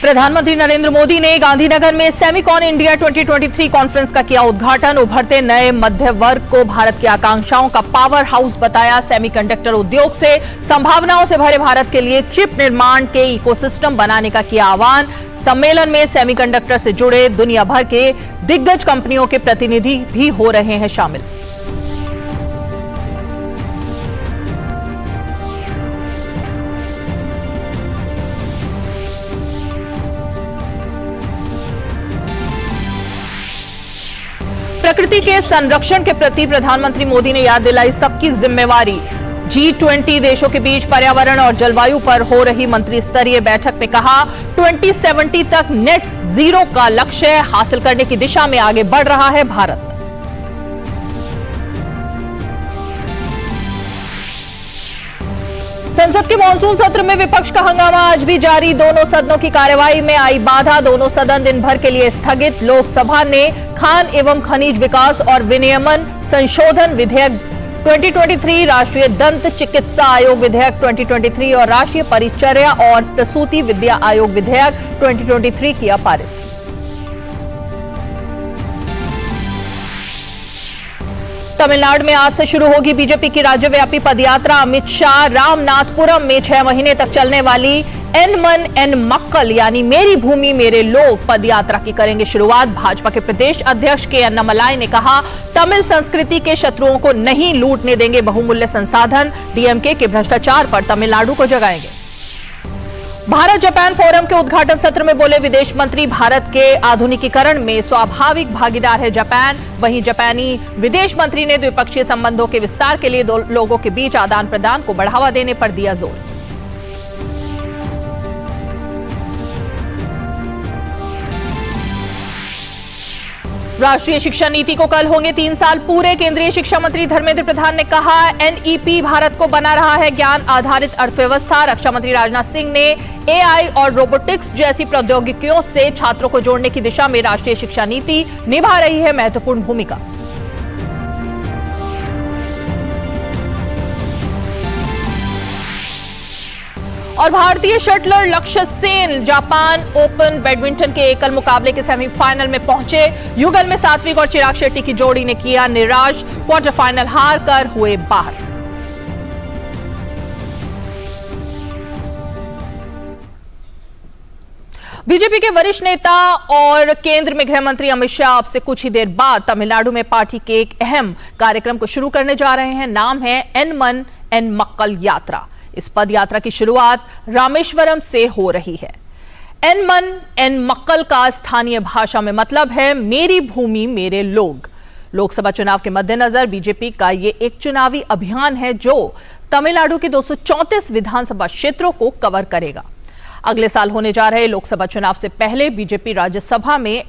प्रधानमंत्री नरेंद्र मोदी ने गांधीनगर में सेमिकॉन इंडिया 2023 कॉन्फ्रेंस का किया उद्घाटन। उभरते नए मध्य वर्ग को भारत की आकांक्षाओं का पावर हाउस बताया। सेमीकंडक्टर उद्योग से संभावनाओं से भरे भारत के लिए चिप निर्माण के इकोसिस्टम बनाने का किया आह्वान। सम्मेलन में सेमीकंडक्टर से जुड़े दुनिया भर के दिग्गज कंपनियों के प्रतिनिधि भी हो रहे हैं शामिल। प्रकृति के संरक्षण के प्रति प्रधानमंत्री मोदी ने याद दिलाई सबकी जिम्मेवारी। G20 देशों के बीच पर्यावरण और जलवायु पर हो रही मंत्री स्तरीय बैठक में कहा, 2070 तक नेट जीरो का लक्ष्य हासिल करने की दिशा में आगे बढ़ रहा है भारत। संसद के मानसून सत्र में विपक्ष का हंगामा आज भी जारी। दोनों सदनों की कार्यवाही में आई बाधा। दोनों सदन दिन भर के लिए स्थगित। लोकसभा ने खान एवं खनिज विकास और विनियमन संशोधन विधेयक 2023, राष्ट्रीय दंत चिकित्सा आयोग विधेयक 2023 और राष्ट्रीय परिचर्या और प्रसूति विद्या आयोग विधेयक 2023 किया पारित। तमिलनाडु में आज से शुरू होगी बीजेपी की राज्यव्यापी पदयात्रा। अमित शाह रामनाथपुरम में 6 महीने तक चलने वाली एन मन एन मक्कल यानी मेरी भूमि मेरे लोग पदयात्रा की करेंगे शुरुआत। भाजपा के प्रदेश अध्यक्ष के अन्नामलाई ने कहा, तमिल संस्कृति के शत्रुओं को नहीं लूटने देंगे बहुमूल्य संसाधन। डीएमके के भ्रष्टाचार पर तमिलनाडु को जगाएंगे। भारत जापान फोरम के उद्घाटन सत्र में बोले विदेश मंत्री, भारत के आधुनिकीकरण में स्वाभाविक भागीदार है जापान। वहीं जापानी विदेश मंत्री ने द्विपक्षीय संबंधों के विस्तार के लिए दो लोगों के बीच आदान प्रदान को बढ़ावा देने पर दिया जोर। राष्ट्रीय शिक्षा नीति को कल होंगे 3 साल पूरे। केंद्रीय शिक्षा मंत्री धर्मेंद्र प्रधान ने कहा, एनईपी भारत को बना रहा है ज्ञान आधारित अर्थव्यवस्था। रक्षा मंत्री राजनाथ सिंह ने एआई और रोबोटिक्स जैसी प्रौद्योगिकियों से छात्रों को जोड़ने की दिशा में राष्ट्रीय शिक्षा नीति निभा रही है महत्वपूर्ण भूमिका। और भारतीय शटलर लक्ष्य सेन जापान ओपन बैडमिंटन के एकल मुकाबले के सेमीफाइनल में पहुंचे। युगल में सात्विक और चिराग शेट्टी की जोड़ी ने किया निराश, क्वार्टर फाइनल हार कर हुए बाहर। बीजेपी के वरिष्ठ नेता और केंद्र में गृह मंत्री अमित शाह अब से कुछ ही देर बाद तमिलनाडु में पार्टी के एक अहम कार्यक्रम को शुरू करने जा रहे हैं। नाम है एन मन एन मक्कल यात्रा। इस पद यात्रा की शुरुआत रामेश्वरम से हो रही है। एन मन एन मक्कल का स्थानीय भाषा में मतलब है मेरी भूमि मेरे लोग। लोकसभा चुनाव के मद्देनजर बीजेपी का ये एक चुनावी अभियान है जो तमिलनाडु के 234 विधानसभा क्षेत्रों को कवर करेगा। अगले साल होने जा रहे लोकसभा चुनाव से पहले बीजेपी राज्यसभा में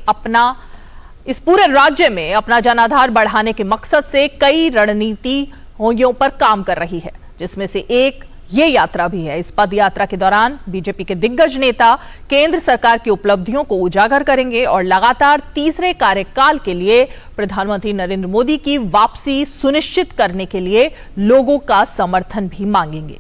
इस पूरे राज्य में अपना जनाधार बढ़ाने के मकसद से कई रणनीतियों पर काम कर रही है, जिसमें से एक ये यात्रा भी है। इस पद यात्रा के दौरान बीजेपी के दिग्गज नेता केंद्र सरकार की उपलब्धियों को उजागर करेंगे और लगातार तीसरे कार्यकाल के लिए प्रधानमंत्री नरेंद्र मोदी की वापसी सुनिश्चित करने के लिए लोगों का समर्थन भी मांगेंगे।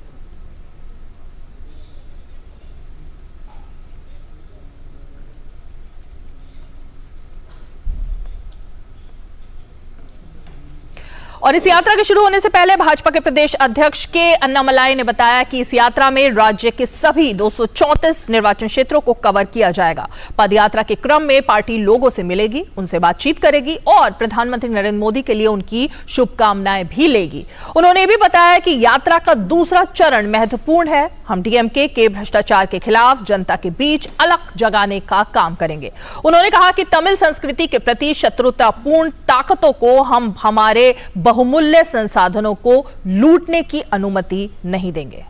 और इस यात्रा के शुरू होने से पहले भाजपा के प्रदेश अध्यक्ष के अन्नामलाई ने बताया कि इस यात्रा में राज्य के सभी 234 निर्वाचन क्षेत्रों को कवर किया जाएगा। पदयात्रा के क्रम में पार्टी लोगों से मिलेगी, उनसे बातचीत करेगी और प्रधानमंत्री नरेंद्र मोदी के लिए उनकी शुभकामनाएं भी लेगी। उन्होंने भी बताया कि यात्रा का दूसरा चरण महत्वपूर्ण है। हम डीएमके के भ्रष्टाचार के खिलाफ जनता के बीच अलग जगाने का काम करेंगे। उन्होंने कहा कि तमिल संस्कृति के प्रति शत्रुतापूर्ण ताकतों को हम हमारे बहुमूल्य संसाधनों को लूटने की अनुमति नहीं देंगे।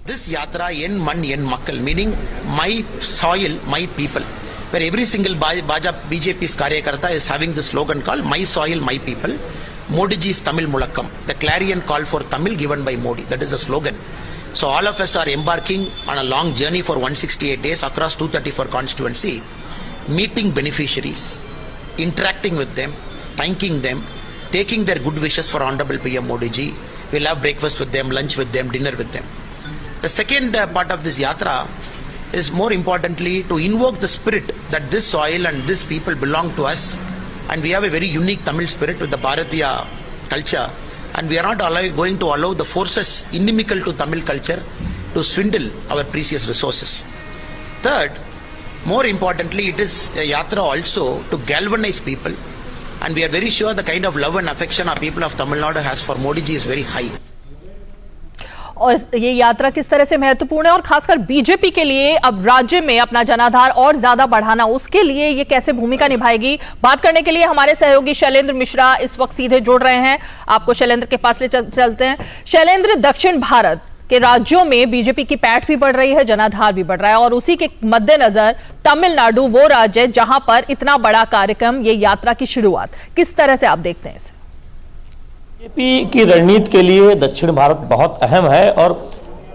This yatra en man en makkal, meaning my soil, my people, where every single BJP's karyakarta is having the slogan called my soil, my people. Modi ji's Tamil Mulakkam, the clarion call for Tamil given by Modi. That is the slogan. So all of us are embarking on a long journey for 168 days across 234 constituency, meeting beneficiaries, interacting with them, thanking them, taking their good wishes for Honorable PM Modi ji. We'll have breakfast with them, lunch with them, dinner with them. The second part of this yatra is more importantly to invoke the spirit that this soil and this people belong to us, and we have a very unique Tamil spirit with the Bharatiya culture, and we are not going to allow the forces inimical to Tamil culture to swindle our precious resources. Third, more importantly, it is a yatra also to galvanize people, and we are very sure the kind of love and affection our people of Tamil Nadu has for Modi ji is very high. और ये यात्रा किस तरह से महत्वपूर्ण है और खासकर बीजेपी के लिए अब राज्य में अपना जनाधार और ज्यादा बढ़ाना, उसके लिए ये कैसे भूमिका निभाएगी, बात करने के लिए हमारे सहयोगी शैलेंद्र मिश्रा इस वक्त सीधे जुड़ रहे हैं। आपको शैलेंद्र के पास ले चलते हैं। शैलेंद्र, दक्षिण भारत के राज्यों में बीजेपी की पैठ भी बढ़ रही है, जनाधार भी बढ़ रहा है, और उसी के मद्देनजर तमिलनाडु वो राज्य है जहां पर इतना बड़ा कार्यक्रम, ये यात्रा की शुरुआत, किस तरह से आप देखते हैं इसे? बीजेपी की रणनीति के लिए दक्षिण भारत बहुत अहम है और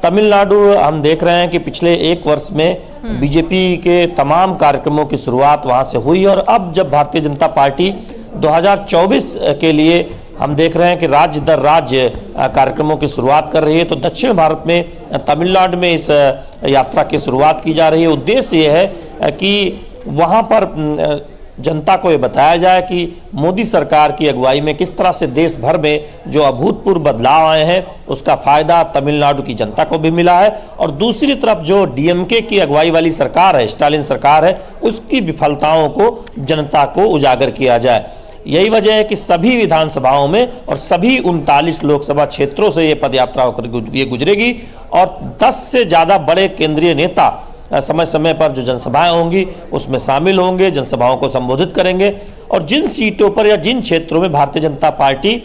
तमिलनाडु हम देख रहे हैं कि पिछले एक वर्ष में बीजेपी के तमाम कार्यक्रमों की शुरुआत वहां से हुई और अब जब भारतीय जनता पार्टी 2024 के लिए हम देख रहे हैं कि राज्य दर राज्य कार्यक्रमों की शुरुआत कर रही है, तो दक्षिण भारत में तमिलनाडु में इस यात्रा की शुरुआत की जा रही है। उद्देश्य ये है कि वहां पर जनता को ये बताया जाए कि मोदी सरकार की अगुवाई में किस तरह से देश भर में जो अभूतपूर्व बदलाव आए हैं उसका फायदा तमिलनाडु की जनता को भी मिला है, और दूसरी तरफ जो डीएमके की अगुवाई वाली सरकार है, स्टालिन सरकार है, उसकी विफलताओं को जनता को उजागर किया जाए। यही वजह है कि सभी विधानसभाओं में और सभी 39 लोकसभा क्षेत्रों से ये पदयात्रा होकर ये गुजरेगी और 10 से ज़्यादा बड़े केंद्रीय नेता समय समय पर जो जनसभाएं होंगी उसमें शामिल होंगे, जनसभाओं को संबोधित करेंगे, और जिन सीटों पर या जिन क्षेत्रों में भारतीय जनता पार्टी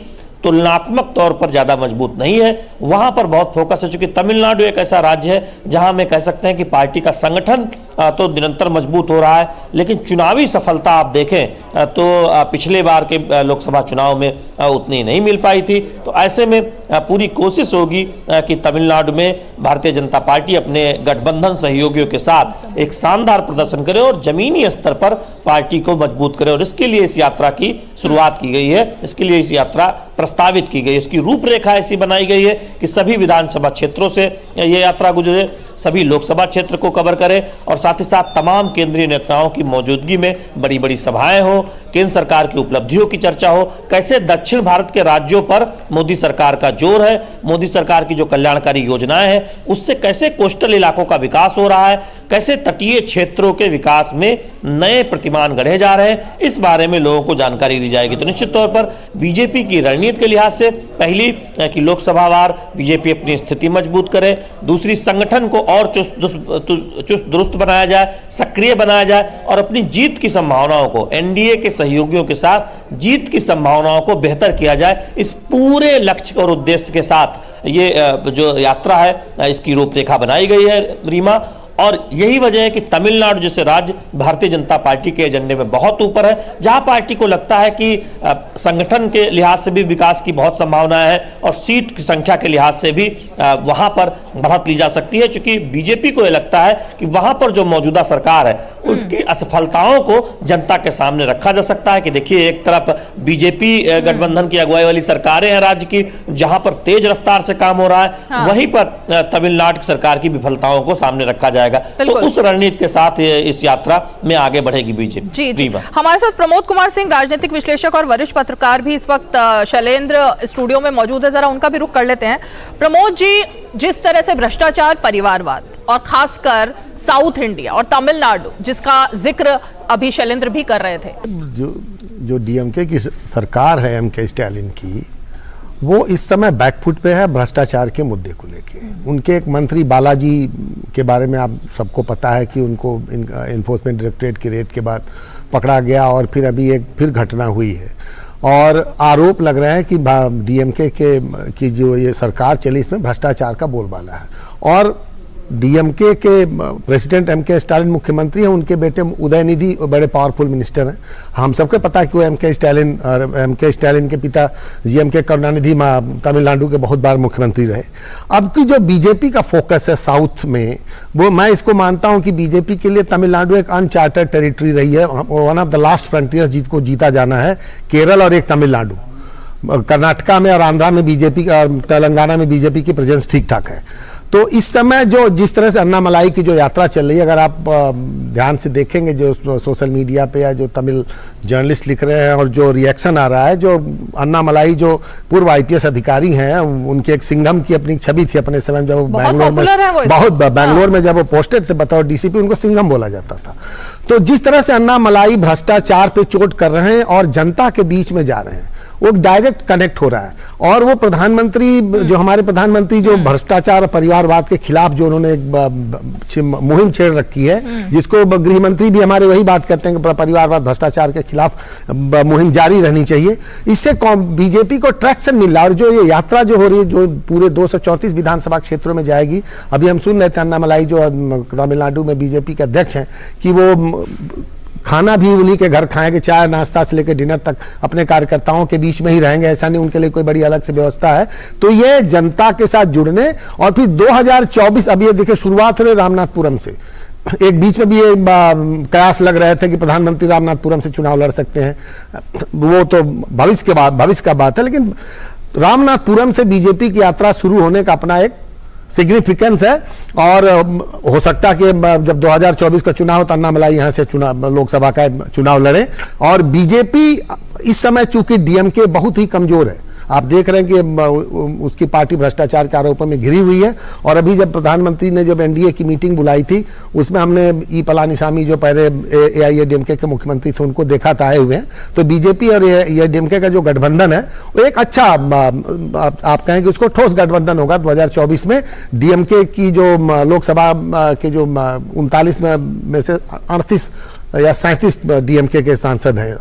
तुलनात्मक तौर पर ज़्यादा मजबूत नहीं है वहां पर बहुत फोकस है। चूंकि तमिलनाडु एक ऐसा राज्य है जहां में कह सकते हैं कि पार्टी का संगठन तो निरंतर मजबूत हो रहा है, लेकिन चुनावी सफलता आप देखें तो पिछले बार के लोकसभा चुनाव में उतनी नहीं मिल पाई थी। तो ऐसे में पूरी कोशिश होगी कि तमिलनाडु में भारतीय जनता पार्टी अपने गठबंधन सहयोगियों के साथ एक शानदार प्रदर्शन करे और जमीनी स्तर पर पार्टी को मजबूत करे, और इसके लिए इस यात्रा की शुरुआत की गई है, इसके लिए इस यात्रा प्रस्तावित की गई। इसकी रूपरेखा ऐसी बनाई गई है कि सभी विधानसभा क्षेत्रों से ये यात्रा गुजरे, सभी लोकसभा क्षेत्र को कवर करे और साथ ही साथ तमाम केंद्रीय नेताओं की मौजूदगी में बड़ी बड़ी सभाएं हो, केंद्र सरकार की उपलब्धियों की चर्चा हो, कैसे दक्षिण भारत के राज्यों पर मोदी सरकार का जोर है, मोदी सरकार की जो कल्याणकारी योजनाएं हैं उससे कैसे कोस्टल इलाकों का विकास हो रहा है, कैसे तटीय क्षेत्रों के विकास में नए प्रतिमान गढ़े जा रहे हैं, इस बारे में लोगों को जानकारी दी जाएगी। तो निश्चित तौर पर बीजेपी की रणनीति के लिहाज से पहली कि लोकसभा वार बीजेपी अपनी स्थिति मजबूत करे, दूसरी संगठन को और चुस्त दुरुस्त बनाया जाए, सक्रिय बनाया जाए और अपनी जीत की संभावनाओं को एनडीए के सहयोगियों के साथ जीत की संभावनाओं को बेहतर किया जाए। इस पूरे लक्ष्य और उद्देश्य के साथ ये जो यात्रा है इसकी रूपरेखा बनाई गई है रीमा, और यही वजह है कि तमिलनाडु जैसे राज्य भारतीय जनता पार्टी के एजेंडे में बहुत ऊपर है, जहां पार्टी को लगता है कि संगठन के लिहाज से भी विकास की बहुत संभावनाएं है और सीट की संख्या के लिहाज से भी वहां पर बढ़त ली जा सकती है। क्योंकि बीजेपी को यह लगता है कि वहां पर जो मौजूदा सरकार है उसकी असफलताओं को जनता के सामने रखा जा सकता है कि देखिए एक तरफ बीजेपी गठबंधन की अगुवाई वाली सरकारें हैं राज्य की जहां पर तेज रफ्तार से काम हो रहा है, वहीं पर तमिलनाडु सरकार की विफलताओं को सामने रखा जाएगा। तो उस रणनीति के साथ इस यात्रा में आगे बढ़ेगी बीजेपी। जी। हमारे साथ प्रमोद कुमार सिंह, राजनीतिक विश्लेषक और वरिष्ठ पत्रकार भी इस वक्त शैलेंद्र स्टूडियो में मौजूद है, जरा उनका भी रुख कर लेते हैं। प्रमोद जी, जिस तरह से भ्रष्टाचार, परिवारवाद और खासकर साउथ इंडिया और तमिलनाडु जिसका जिक्र अभी शैलेंद्र भी कर रहे थे, जो डीएमके की सरकार है, एमके स्टालिन की, वो इस समय बैकफुट पे है भ्रष्टाचार के मुद्दे को लेके। उनके एक मंत्री बालाजी के बारे में आप सबको पता है कि उनको इन्फोर्समेंट डायरेक्टरेट की रेड के बाद पकड़ा गया और फिर अभी एक फिर घटना हुई है और आरोप लग रहा है कि डीएमके की जो ये सरकार चली इसमें भ्रष्टाचार का बोलबाला है। और डीएमके के प्रेसिडेंट एमके स्टालिन मुख्यमंत्री हैं, उनके बेटे उदयनिधि बड़े पावरफुल मिनिस्टर हैं। हम सबको पता है कि वो एमके स्टालिन के पिता जीएमके करुणानिधि तमिलनाडु के बहुत बार मुख्यमंत्री रहे। अब की जो बीजेपी का फोकस है साउथ में, वो मैं इसको मानता हूं कि बीजेपी के लिए तमिलनाडु एक अनचार्टर्ड टेरिटरी रही है, one of the last frontiers जिसको जीता जाना है, केरल और एक तमिलनाडु। कर्नाटका में और आंध्रा में बीजेपी और तेलंगाना में बीजेपी की प्रेजेंस ठीक ठाक है। तो इस समय जो जिस तरह से अन्नामलाई की जो यात्रा चल रही है, अगर आप ध्यान से देखेंगे जो सोशल मीडिया पे या जो तमिल जर्नलिस्ट लिख रहे हैं और जो रिएक्शन आ रहा है, जो अन्नामलाई जो पूर्व आईपीएस अधिकारी हैं, उनकी एक सिंघम की अपनी छवि थी अपने समय जब वो बैंगलोर में जब वो पोस्टेड थे बतौर डीसीपी, उनको सिंघम बोला जाता था। तो जिस तरह से अन्नामलाई भ्रष्टाचार पे चोट कर रहे हैं और जनता के बीच में जा रहे हैं, वो डायरेक्ट कनेक्ट हो रहा है। और वो प्रधानमंत्री जो हमारे प्रधानमंत्री जो भ्रष्टाचार और परिवारवाद के खिलाफ जो उन्होंने एक मुहिम छेड़ रखी है, जिसको गृह मंत्री भी हमारे वही बात करते हैं कि परिवारवाद भ्रष्टाचार के खिलाफ मुहिम जारी रहनी चाहिए। इससे बीजेपी को ट्रैक्शन मिल रहा है। और जो ये यात्रा जो हो रही है, जो पूरे 234 विधानसभा क्षेत्रों में जाएगी, अभी हम सुन रहे थे अन्नामलाई जो तमिलनाडु में बीजेपी के अध्यक्ष हैं कि वो खाना भी उन्हीं के घर खाएंगे, चाय नाश्ता से लेकर डिनर तक अपने कार्यकर्ताओं के बीच में ही रहेंगे, ऐसा नहीं उनके लिए कोई बड़ी अलग से व्यवस्था है। तो ये जनता के साथ जुड़ने और फिर 2024 अब ये देखिए शुरुआत हो रही रामनाथपुरम से। एक बीच में भी ये कयास लग रहे थे कि प्रधानमंत्री रामनाथपुरम से चुनाव लड़ सकते हैं, वो तो भविष्य का बात है। लेकिन रामनाथपुरम से बीजेपी की यात्रा शुरू होने का अपना एक सिग्निफिकेंस है। और हो सकता है कि जब 2024 का चुनाव हो तो अन्नामलाई यहाँ से लोकसभा का चुनाव लड़े। और बीजेपी इस समय चूंकि डीएमके बहुत ही कमजोर है, आप देख रहे हैं कि उसकी पार्टी भ्रष्टाचार के आरोपों में घिरी हुई है। और अभी जब प्रधानमंत्री ने जब एनडीए की मीटिंग बुलाई थी, उसमें हमने ई पलानीसामी जो पहले एआईएडीएमके के मुख्यमंत्री थे उनको देखा था आए हुए हैं। तो बीजेपी और एआईएडीएमके का जो गठबंधन है वो एक अच्छा आप कहें कि उसको ठोस गठबंधन होगा 2024 में। डीएमके की जो लोकसभा के जो 39 में से 38 या 37 डीएमके के सांसद हैं।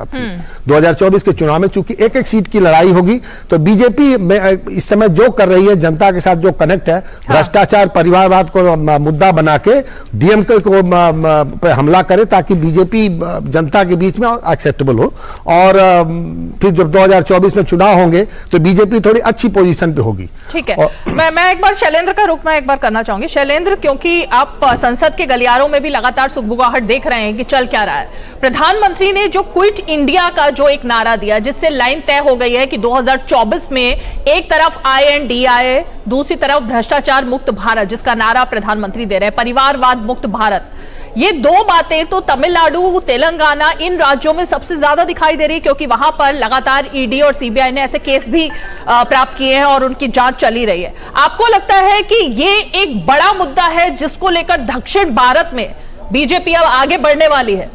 2024 के चुनाव में चूंकि एक एक सीट की लड़ाई होगी, तो बीजेपी इस समय जो कर रही है जनता के साथ जो कनेक्ट है, भ्रष्टाचार परिवारवाद को मुद्दा बना के डीएमके को पे हमला करे ताकि बीजेपी जनता के बीच में एक्सेप्टेबल हो। और फिर जब 2024 में चुनाव होंगे तो बीजेपी थोड़ी अच्छी पोजीशन पे होगी। ठीक है, मैं एक बार शैलेंद्र का रुख मैं एक बार करना चाहूंगी। शैलेंद्र, क्योंकि आप संसद के गलियारों में भी लगातार सुगबुगाहट देख रहे हैं कि चल क्या रहा है। प्रधानमंत्री ने जो क्विट इंडिया का जो एक नारा दिया, जिससे लाइन तय हो गई है कि 2024 में एक तरफ INDIA, दूसरी तरफ भ्रष्टाचार मुक्त भारत, जिसका नारा प्रधानमंत्री दे रहे हैं, परिवारवाद मुक्त भारत। ये दो बातें तो तमिलनाडु, तेलंगाना, इन राज्यों में सबसे ज्यादा दिखाई दे रही है, क्योंकि वहां पर लगातार ईडी और सीबीआई ने ऐसे केस भी प्राप्त किए हैं और उनकी जांच चली रही है। आपको लगता है कि ये एक बड़ा मुद्दा है जिसको लेकर दक्षिण भारत में बीजेपी अब आगे बढ़ने वाली है?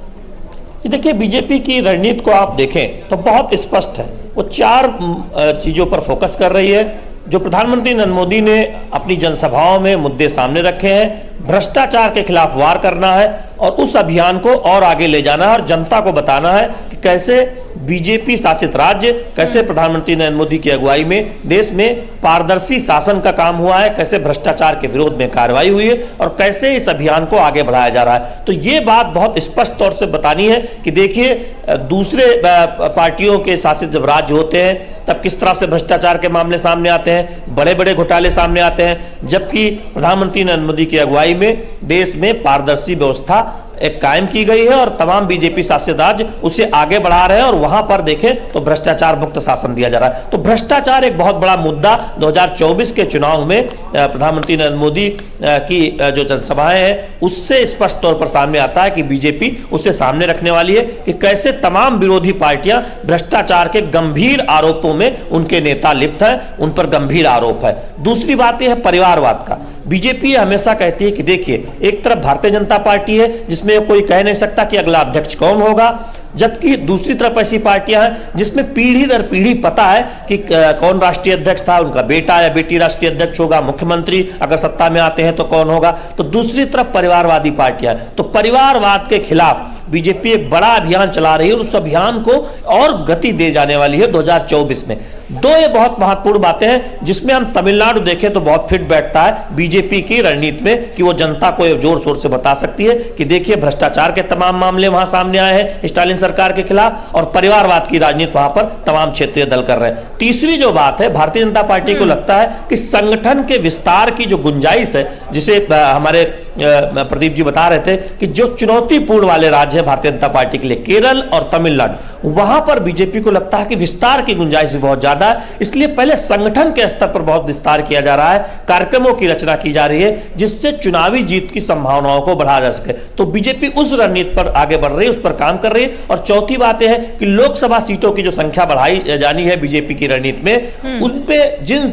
देखिए, बीजेपी की रणनीति को आप देखें तो बहुत स्पष्ट है। वो 4 चीजों पर फोकस कर रही है जो प्रधानमंत्री नरेंद्र मोदी ने अपनी जनसभाओं में मुद्दे सामने रखे हैं। भ्रष्टाचार के खिलाफ वार करना है और उस अभियान को और आगे ले जाना है और जनता को बताना है कि कैसे बीजेपी शासित राज्य, कैसे प्रधानमंत्री नरेंद्र मोदी की अगुवाई में देश में पारदर्शी शासन का काम हुआ है, कैसे भ्रष्टाचार के विरोध में कार्रवाई हुई है और कैसे इस अभियान को आगे बढ़ाया जा रहा है। तो ये बात बहुत स्पष्ट तौर से बतानी है कि देखिए, दूसरे पार्टियों के शासित जब राज्य होते हैं तब किस तरह से भ्रष्टाचार के मामले सामने आते हैं, बड़े बड़े घोटाले सामने आते हैं, जबकि प्रधानमंत्री नरेंद्र मोदी की अगुवाई में देश में पारदर्शी व्यवस्था एक कायम की गई है और तमाम बीजेपी शासित राज्य उसे आगे बढ़ा रहे हैं और वहां पर देखें तो भ्रष्टाचार मुक्त शासन दिया जा रहा है। तो भ्रष्टाचार एक बहुत बड़ा मुद्दा 2024 के चुनाव में प्रधानमंत्री नरेंद्र मोदी की जो जनसभाएं हैं उससे स्पष्ट तौर पर सामने आता है कि बीजेपी उसे सामने रखने वाली है कि कैसे तमाम विरोधी पार्टियां भ्रष्टाचार के गंभीर आरोपों में उनके नेता लिप्त हैं, उन पर गंभीर आरोप है। दूसरी बात यह है परिवारवाद का। बीजेपी हमेशा कहती है कि देखिए, एक तरफ भारतीय जनता पार्टी है जिसमें कोई कह नहीं सकता कि अगला अध्यक्ष कौन होगा, जबकि दूसरी तरफ ऐसी पार्टियां हैं जिसमें पीढ़ी दर पीढ़ी पता है कि कौन राष्ट्रीय अध्यक्ष था, उनका बेटा या बेटी राष्ट्रीय अध्यक्ष होगा, मुख्यमंत्री अगर सत्ता में आते हैं तो कौन होगा। तो दूसरी तरफ परिवारवादी पार्टियां, तो परिवारवाद के खिलाफ बीजेपी एक बड़ा अभियान चला रही है और उस अभियान को और गति दे जाने वाली है 2024 में। दो ये बहुत महत्वपूर्ण बातें हैं जिसमें हम तमिलनाडु देखें तो बहुत फिट बैठता है बीजेपी की रणनीति में कि वो जनता को जोर शोर से बता सकती है कि देखिए, भ्रष्टाचार के तमाम मामले वहां सामने आए हैं स्टालिन सरकार के खिलाफ और परिवारवाद की राजनीति वहां पर तमाम क्षेत्रीय दल कर रहे हैं। तीसरी जो बात है, भारतीय जनता पार्टी को लगता है कि संगठन के विस्तार की जो गुंजाइश है, जिसे हमारे प्रदीप जी बता रहे थे कि जो चुनौतीपूर्ण वाले राज्य है भारतीय जनता पार्टी के लिए, केरल और तमिलनाडु, वहां पर बीजेपी को लगता है कि विस्तार की गुंजाइश बहुत ज्यादा ज्यादा है, इसलिए पहले संगठन के स्तर पर बहुत विस्तार किया जा रहा है, कार्यक्रमों की रचना की जा रही है जिससे चुनावी जीत की संभावनाओं को बढ़ाया जा सके। तो बीजेपी उस रणनीति पर आगे बढ़ रही है, उस पर काम कर रही है। और चौथी बात यह है कि लोकसभा सीटों की जो संख्या बढ़ाई जानी है बीजेपी की रणनीति में, उन पे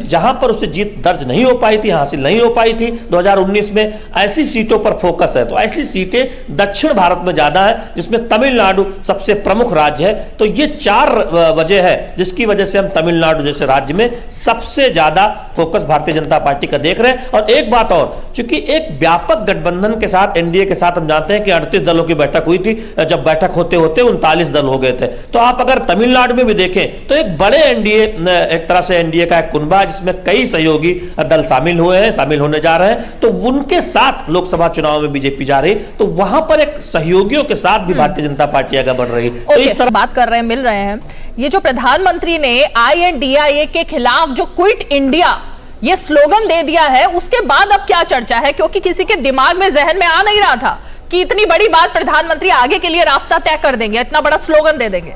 जहां पर उसे जीत दर्ज नहीं हो पाई थी, हासिल नहीं हो पाई थी 2019 में, ऐसी सीटों पर फोकस है। तो ऐसी सीटें दक्षिण भारत में ज्यादा है, जिसमें तमिलनाडु सबसे प्रमुख राज्य है। तो ये 4 वजह है जिसकी वजह से हम तमिलनाडु जैसे राज्य में सबसे ज्यादा फोकस भारतीय जनता पार्टी का देख रहे हैं। और एक बात और, चूंकि एक व्यापक गठबंधन के साथ, एनडीए के साथ हम जानते हैं कि 38 दलों की बैठक हुई थी, जब बैठक होते होते 39 दल हो गए थे। तो आप अगर तमिलनाडु में भी देखें तो एक बड़े एनडीए, एक तरह से एनडीए का एक कुनबा जिसमें कई सहयोगी दल शामिल हुए हैं, शामिल होने जा रहे हैं। तो उनके साथ लोकसभा चुनाव में बीजेपी जा रही, तो वहां पर एक सहयोगियों के साथ भी भारतीय जनता पार्टी आगे बढ़ रही है। तो इस तरह बात कर रहे हैं, मिल रहे हैं। ये जो प्रधानमंत्री ने INDIA के खिलाफ जो क्विट इंडिया ये स्लोगन दे दिया है, उसके बाद अब क्या चर्चा है? क्योंकि किसी के दिमाग में, जहन में आ नहीं रहा था कि इतनी बड़ी बात प्रधानमंत्री आगे के लिए रास्ता तय कर देंगे, इतना बड़ा स्लोगन दे देंगे।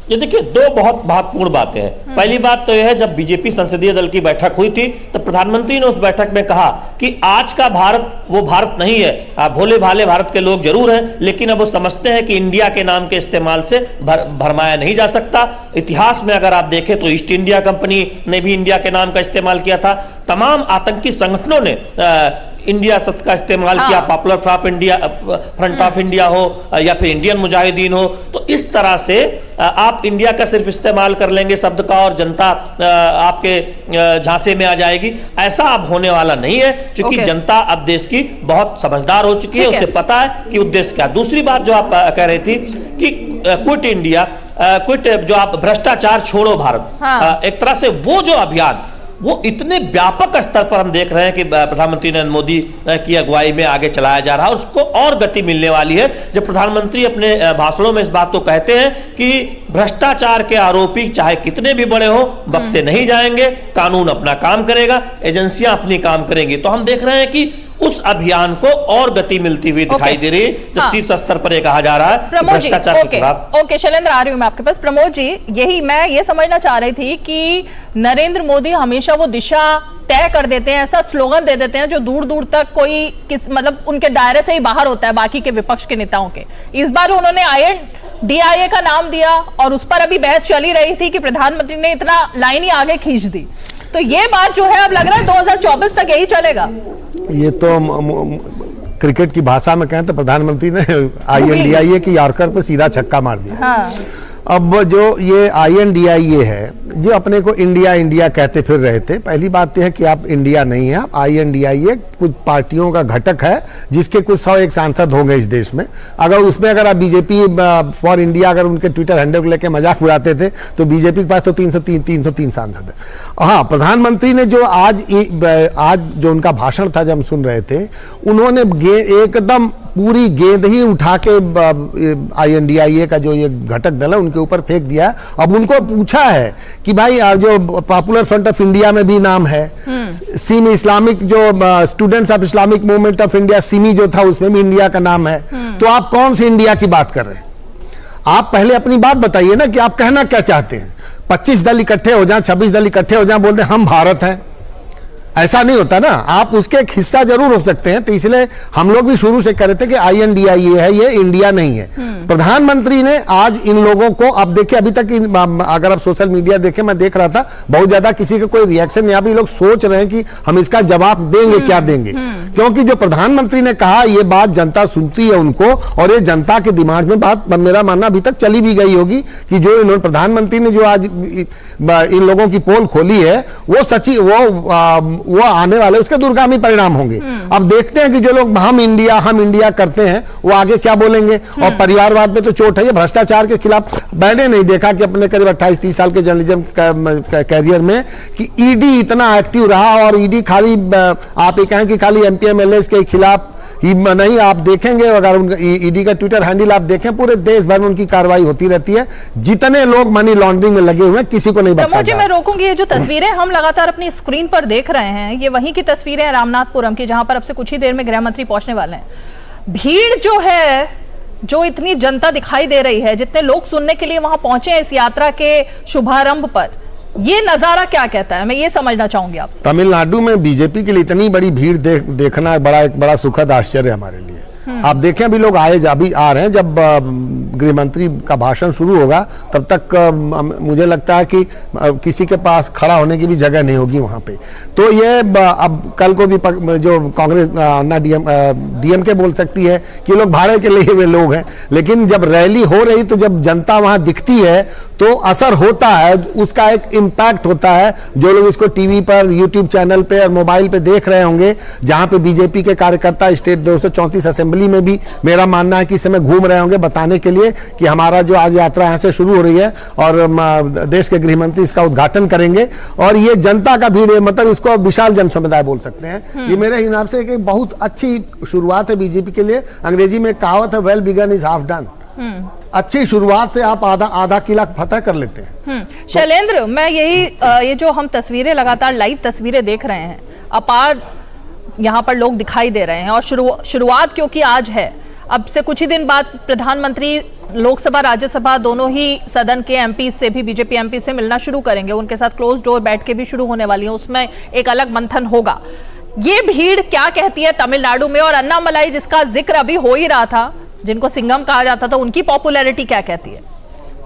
ये देखिए, 2 बहुत महत्वपूर्ण बातें हैं। पहली बात तो यह है, जब बीजेपी संसदीय दल की बैठक हुई थी तो प्रधानमंत्री ने उस बैठक में कहा कि आज का भारत वो भारत नहीं है। भोले भाले भारत के लोग जरूर हैं, लेकिन अब वो समझते हैं कि इंडिया के नाम के इस्तेमाल से भरमाया नहीं जा सकता। इतिहास में अगर आप देखें तो ईस्ट इंडिया कंपनी ने भी इंडिया के नाम का इस्तेमाल किया था। तमाम आतंकी संगठनों ने इंडिया शब्द का इस्तेमाल किया, पॉपुलर फ्रंट ऑफ इंडिया हो या फिर इंडियन मुजाहिदीन हो। तो इस तरह से आप इंडिया का सिर्फ इस्तेमाल कर लेंगे शब्द का और जनता आपके झांसे में आ जाएगी, ऐसा अब होने वाला नहीं है। क्योंकि जनता अब देश की बहुत समझदार हो चुकी है, उसे पता है कि उद्देश्य क्या। दूसरी बात जो आप कह रही थी कि क्विट इंडिया, क्विट जो आप भ्रष्टाचार छोड़ो भारत, एक तरह से वो जो अभियान वो इतने व्यापक स्तर पर हम देख रहे हैं कि प्रधानमंत्री नरेंद्र मोदी की अगुवाई में आगे चलाया जा रहा है। और उसको और गति मिलने वाली है जब प्रधानमंत्री अपने भाषणों में इस बात को कहते हैं कि भ्रष्टाचार के आरोपी चाहे कितने भी बड़े हो बख्शे नहीं जाएंगे, कानून अपना काम करेगा, एजेंसियां अपनी काम करेंगी। तो हम देख रहे हैं कि उस अभियान को और गति मिलती हुई दिखाई दे रही है, जब शीर्ष स्तर पर यह कहा जा रहा है भ्रष्टाचार के खिलाफ। ओके, शैलेंद्र आ रही हूं मैं आपके पास। प्रमोद जी, यही मैं ये समझना चाह रही थी कि नरेंद्र मोदी हमेशा वो दिशा तय कर देते हैं, ऐसा स्लोगन दे देते हैं जो दूर दूर तक मतलब उनके दायरे से ही बाहर होता है बाकी के विपक्ष के नेताओं के। इस बार उन्होंने INDIA का नाम दिया और उस पर अभी बहस चली रही थी कि प्रधानमंत्री ने इतना लाइन ही आगे खींच दी। तो ये बात जो है अब लग रहा है 2024 तक यही चलेगा। ये तो क्रिकेट की भाषा में कहें तो प्रधानमंत्री ने INDIA की यॉर्कर पे सीधा छक्का मार दिया। अब जो ये INDIA है, जो अपने को इंडिया इंडिया कहते फिर रहे थे, पहली बात यह है कि आप इंडिया नहीं है, आप INDIA कुछ पार्टियों का घटक है जिसके कुछ 101 सांसद होंगे इस देश में। अगर आप बीजेपी फॉर इंडिया अगर उनके ट्विटर हैंडल को लेकर मजाक उड़ाते थे तो बीजेपी के पास तो 303 सांसद है। हाँ, प्रधानमंत्री ने जो आज जो उनका भाषण था, जब हम सुन रहे थे, उन्होंने एकदम पूरी गेंद ही उठा के INDIA का जो ये घटक दल है उनके ऊपर फेंक दिया। अब उनको पूछा है कि भाई जो पॉपुलर फ्रंट ऑफ इंडिया में भी नाम है, सिमी इस्लामिक जो students of Islamic movement of India Simi जो था उसमें भी इंडिया का नाम है, तो आप कौन सी इंडिया की बात कर रहे हैं? आप पहले अपनी बात बताइए ना कि आप कहना क्या चाहते हैं। 25 दल इकट्ठे हो जाएं, 26 दल इकट्ठे हो जाएं, बोलते हम भारत हैं, ऐसा नहीं होता ना। आप उसके एक हिस्सा जरूर हो सकते हैं। तो इसलिए हम लोग भी शुरू से कह रहे थे कि INDIA है, ये इंडिया नहीं है। प्रधानमंत्री ने आज इन लोगों को, अब देखिए अभी तक अगर आप सोशल मीडिया देखें, मैं देख रहा था बहुत ज्यादा किसी का कोई रिएक्शन नहीं। अभी लोग सोच रहे हैं कि हम इसका जवाब देंगे, क्या देंगे, क्योंकि जो प्रधानमंत्री ने कहा ये बात जनता सुनती है उनको, और ये जनता के दिमाग में बात मेरा मानना अभी तक चली भी गई होगी कि जो इन्होंने प्रधानमंत्री ने जो आज इन लोगों की पोल खोली है वो सच्ची, वो आने वाले उसके दूरगामी परिणाम होंगे। अब देखते हैं कि जो लोग हम इंडिया करते हैं वो आगे क्या बोलेंगे। और परिवारवाद में तो चोट है, ये भ्रष्टाचार के खिलाफ मैंने नहीं देखा कि अपने करीब 28-30 साल के जर्नलिज्म कैरियर में कि ईडी इतना एक्टिव रहा। और ईडी खाली आप ये कहें कि खाली MP MLAs के खिलाफ ही नहीं, आप देखेंगे अगर ईडी का ट्विटर हैंडल आप देखें, पूरे देश भर में उनकी कार्रवाई होती रहती है। जितने लोग मनी लॉन्ड्रिंग में लगे हुए हैं किसी को नहीं बख्शा जाएगा। मैं रोकूंगी, ये जो तस्वीरें हम लगातार अपनी स्क्रीन पर देख रहे हैं, ये वहीं की तस्वीरें हैं रामनाथपुरम की, जहां पर अब से कुछ ही देर में गृह मंत्री पहुंचने वाले हैं। भीड़ जो है, जो इतनी जनता दिखाई दे रही है, जितने लोग सुनने के लिए वहां पहुंचे हैं इस यात्रा के शुभारंभ पर, ये नजारा क्या कहता है, मैं ये समझना चाहूंगी आपसे। तमिलनाडु में बीजेपी के लिए इतनी बड़ी भीड़ देखना एक बड़ा सुखद आश्चर्य हमारे लिए। आप देखें अभी लोग अभी आ रहे हैं, जब गृह मंत्री का भाषण शुरू होगा तब तक मुझे लगता है कि किसी के पास खड़ा होने की भी जगह नहीं होगी वहां पे। तो ये अब कल को भी जो कांग्रेस ना डीएमके बोल सकती है कि लोग भाड़े के लिए हुए लोग हैं, लेकिन जब रैली हो रही तो जब जनता वहां दिखती है तो असर होता है, उसका एक इम्पैक्ट होता है। जो लोग इसको टीवी पर, यूट्यूब चैनल पे और मोबाइल पे देख रहे होंगे, जहां पे बीजेपी के कार्यकर्ता स्टेट 234 असेंबली में भी मेरा मानना है कि इस समय घूम रहे होंगे बताने के लिए कि हमारा जो आज यात्रा यहां से शुरू हो रही है और देश के गृह मंत्री इसका उद्घाटन करेंगे। और ये जनता का भीड़ है, मतलब इसको विशाल जन समुदाय बोल सकते हैं। ये मेरे हिसाब से एक बहुत अच्छी शुरुआत है बीजेपी के लिए। अंग्रेजी में कहावत है, well begun is half done. अच्छी शुरुआत से आप आधा किला फतह कर लेते हैं। शैलेंद्र, मैं ये जो हम तस्वीरें लगातार लाइव तस्वीरें देख रहे हैं, अपार यहाँ पर लोग दिखाई दे रहे हैं और शुरुआत क्योंकि आज है, अब से कुछ ही दिन बाद प्रधानमंत्री लोकसभा राज्यसभा दोनों ही सदन के एमपी से भी, बीजेपी एमपी से मिलना शुरू करेंगे, उनके साथ क्लोज डोर बैठ के भी शुरू होने वाली है, उसमें एक अलग मंथन होगा। ये भीड़ क्या कहती है तमिलनाडु में, और अन्नामलाई जिसका जिक्र अभी हो ही रहा था, जिनको सिंघम कहा जाता था, उनकी पॉपुलैरिटी क्या कहती है?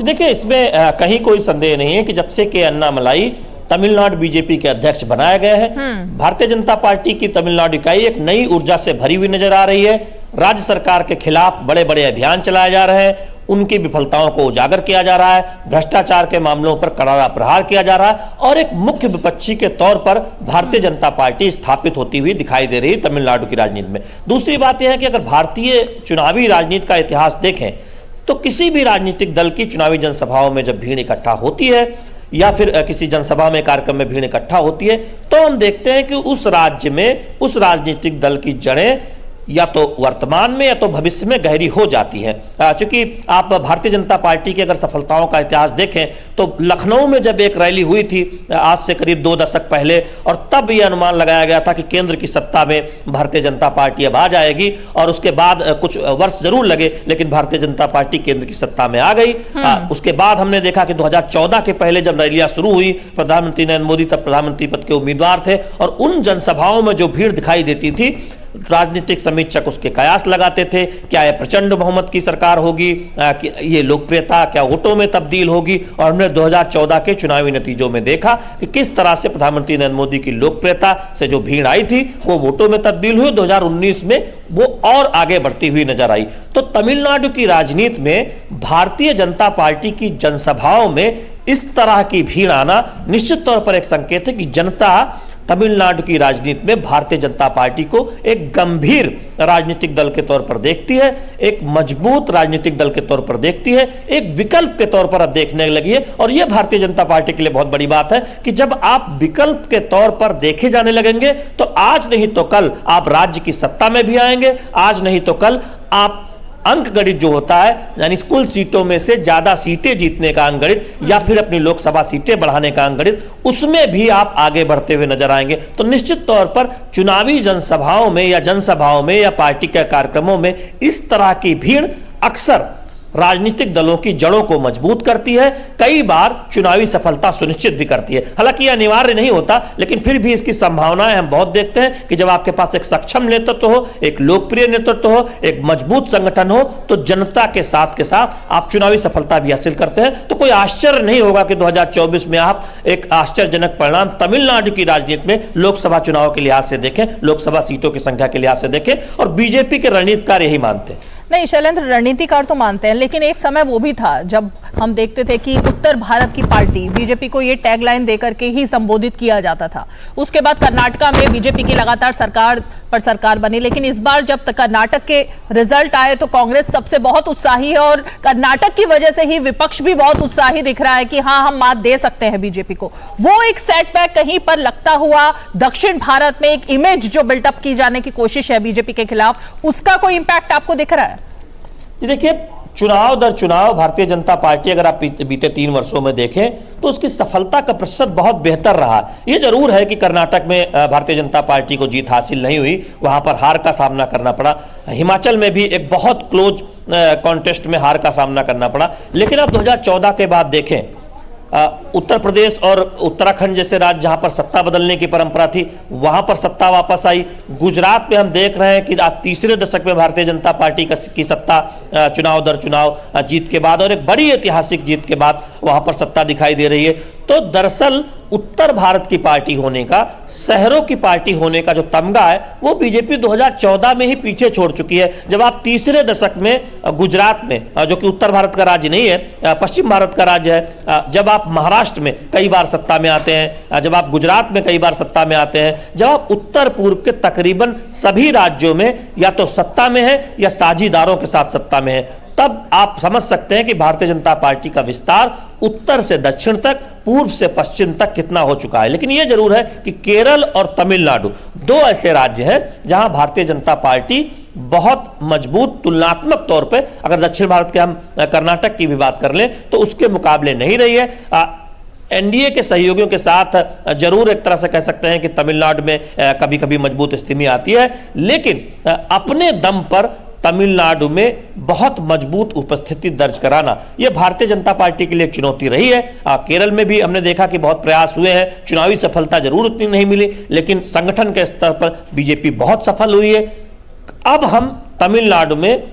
देखिए, इसमें कहीं कोई संदेह नहीं है कि जब से के अन्नामलाई तमिलनाडु बीजेपी के अध्यक्ष बनाए गए हैं, भारतीय जनता पार्टी की तमिलनाडु इकाई एक नई ऊर्जा से भरी हुई नजर आ रही है। राज्य सरकार के खिलाफ बड़े बड़े अभियान चलाए जा रहे हैं, उनकी विफलताओं को उजागर किया जा रहा है, भ्रष्टाचार के मामलों पर करारा प्रहार किया जा रहा है और एक मुख्य विपक्षी के तौर पर भारतीय जनता पार्टी स्थापित होती हुई दिखाई दे रही है तमिलनाडु की राजनीति में। दूसरी बात यह है कि अगर भारतीय चुनावी राजनीति का इतिहास देखें तो किसी भी राजनीतिक दल की चुनावी जनसभाओं में जब भीड़ इकट्ठा होती है या फिर किसी जनसभा में, कार्यक्रम में भीड़ इकट्ठा होती है, तो हम देखते हैं कि उस राज्य में उस राजनीतिक दल की जड़ें या तो वर्तमान में या तो भविष्य में गहरी हो जाती है। चूंकि आप भारतीय जनता पार्टी की अगर सफलताओं का इतिहास देखें तो लखनऊ में जब एक रैली हुई थी आज से करीब 2 दशक पहले, और तब यह अनुमान लगाया गया था कि केंद्र की सत्ता में भारतीय जनता पार्टी अब आ जाएगी, और उसके बाद कुछ वर्ष जरूर लगे लेकिन भारतीय जनता पार्टी केंद्र की सत्ता में आ गई। उसके बाद हमने देखा कि 2014 के पहले जब रैलियां शुरू हुई, प्रधानमंत्री नरेंद्र मोदी तब प्रधानमंत्री पद के उम्मीदवार थे, और उन जनसभाओं में जो भीड़ दिखाई देती थी, राजनीतिक समीक्षक उसके कयास लगाते थे, क्या यह प्रचंड बहुमत की सरकार होगी, कि ये लोकप्रियता क्या वोटों में तब्दील होगी। और हमने 2014 के चुनावी नतीजों में देखा कि किस तरह से प्रधानमंत्री नरेंद्र मोदी की लोकप्रियता से जो भीड़ आई थी वो वोटों में तब्दील हुई। 2019 में वो और आगे बढ़ती हुई नजर आई। तो तमिलनाडु की राजनीति में भारतीय जनता पार्टी की जनसभाओं में इस तरह की भीड़ आना निश्चित तौर पर एक संकेत है कि जनता तमिलनाडु की राजनीति में भारतीय जनता पार्टी को एक गंभीर राजनीतिक दल के तौर पर देखती है, एक मजबूत राजनीतिक दल के तौर पर देखती है, एक विकल्प के तौर पर अब देखने लगी है। और यह भारतीय जनता पार्टी के लिए बहुत बड़ी बात है कि जब आप विकल्प के तौर पर देखे जाने लगेंगे तो आज नहीं तो कल आप राज्य की सत्ता में भी आएंगे, आज नहीं तो कल आप अंक गणित जो होता है, यानी कुल सीटों में से ज्यादा सीटें जीतने का अंक गणित या फिर अपनी लोकसभा सीटें बढ़ाने का अंक गणित, उसमें भी आप आगे बढ़ते हुए नजर आएंगे। तो निश्चित तौर पर चुनावी जनसभाओं में या जनसभाओं में या पार्टी के कार्यक्रमों में इस तरह की भीड़ अक्सर राजनीतिक दलों की जड़ों को मजबूत करती है, कई बार चुनावी सफलता सुनिश्चित भी करती है। हालांकि यह अनिवार्य नहीं होता, लेकिन फिर भी इसकी संभावनाएं हम बहुत देखते हैं कि जब आपके पास एक सक्षम नेतृत्व हो, एक लोकप्रिय नेतृत्व हो, एक मजबूत संगठन हो, तो जनता के साथ आप चुनावी सफलता भी हासिल करते हैं। तो कोई आश्चर्य नहीं होगा कि 2024 में आप एक आश्चर्यजनक परिणाम तमिलनाडु की राजनीति में लोकसभा चुनाव के लिहाज से देखें, लोकसभा सीटों की संख्या के लिहाज से देखें, और बीजेपी के रणनीतिकार यही मानते हैं। नहीं शैलेंद्र, रणनीतिकार तो मानते हैं, लेकिन एक समय वो भी था जब हम देखते थे कि उत्तर भारत की पार्टी बीजेपी को ये टैगलाइन देकर के ही संबोधित किया जाता था। उसके बाद कर्नाटका में बीजेपी की लगातार सरकार पर सरकार बनी, लेकिन इस बार जब कर्नाटक के रिजल्ट आए तो कांग्रेस सबसे बहुत उत्साही है, और कर्नाटक की वजह से ही विपक्ष भी बहुत उत्साही दिख रहा है कि हाँ, हम मात दे सकते हैं बीजेपी को। वो एक सेटबैक कहीं पर लगता हुआ दक्षिण भारत में एक इमेज जो बिल्टअप की जाने की कोशिश है बीजेपी के खिलाफ, उसका कोई इंपैक्ट आपको दिख रहा है? देखिए, चुनाव दर चुनाव भारतीय जनता पार्टी अगर आप बीते 3 वर्षों में देखें तो उसकी सफलता का प्रतिशत बहुत बेहतर रहा। यह जरूर है कि कर्नाटक में भारतीय जनता पार्टी को जीत हासिल नहीं हुई, वहां पर हार का सामना करना पड़ा। हिमाचल में भी एक बहुत क्लोज कॉन्टेस्ट में हार का सामना करना पड़ा। लेकिन अब 2014 के बाद देखें उत्तर प्रदेश और उत्तराखंड जैसे राज्य जहां पर सत्ता बदलने की परंपरा थी, वहां पर सत्ता वापस आई। गुजरात में हम देख रहे हैं कि आज तीसरे दशक में भारतीय जनता पार्टी की सत्ता चुनाव दर चुनाव जीत के बाद और एक बड़ी ऐतिहासिक जीत के बाद वहां पर सत्ता दिखाई दे रही है। तो दरअसल उत्तर भारत की पार्टी होने का, शहरों की पार्टी होने का जो तमगा है वो बीजेपी 2014 में ही पीछे छोड़ चुकी है। जब आप तीसरे दशक में गुजरात में, जो कि उत्तर भारत का राज्य नहीं है, पश्चिम भारत का राज्य है, जब आप महाराष्ट्र में कई बार सत्ता में आते हैं, जब आप गुजरात में कई बार सत्ता में आते हैं, जब आप उत्तर पूर्व के तकरीबन सभी राज्यों में या तो सत्ता में है या साझीदारों के साथ सत्ता में है, तब आप समझ सकते हैं कि भारतीय जनता पार्टी का विस्तार उत्तर से दक्षिण तक, पूर्व से पश्चिम तक कितना हो चुका है। लेकिन यह जरूर है कि केरल और तमिलनाडु दो ऐसे राज्य हैं जहां भारतीय जनता पार्टी बहुत मजबूत, तुलनात्मक तौर पे अगर दक्षिण भारत के हम कर्नाटक की भी बात कर लें तो उसके मुकाबले नहीं रही है। एनडीए के सहयोगियों के साथ जरूर एक तरह से कह सकते हैं कि तमिलनाडु में कभी कभी मजबूत स्थिति आती है, लेकिन अपने दम पर तमिलनाडु में बहुत मजबूत उपस्थिति दर्ज कराना यह भारतीय जनता पार्टी के लिए एक चुनौती रही है। केरल में भी हमने देखा कि बहुत प्रयास हुए हैं, चुनावी सफलता जरूर उतनी नहीं मिली, लेकिन संगठन के स्तर पर बीजेपी बहुत सफल हुई है। अब हम तमिलनाडु में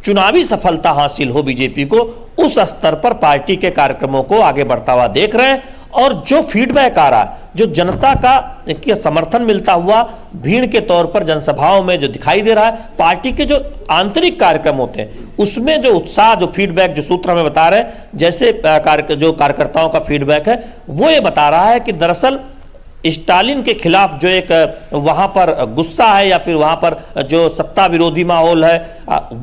चुनावी सफलता हासिल हो बीजेपी को, उस स्तर पर पार्टी के कार्यक्रमों को आगे बढ़ता हुआ देख रहे हैं। और जो फीडबैक आ रहा है, जो जनता का समर्थन मिलता हुआ भीड़ के तौर पर जनसभाओं में जो दिखाई दे रहा है, पार्टी के जो आंतरिक कार्यक्रम होते हैं उसमें जो उत्साह, जो फीडबैक, जो सूत्र हमें बता रहे हैं, जैसे जो कार्यकर्ताओं का फीडबैक है वो ये बता रहा है कि दरअसल स्टालिन के खिलाफ जो एक वहां पर गुस्सा है या फिर वहां पर जो सत्ता विरोधी माहौल है,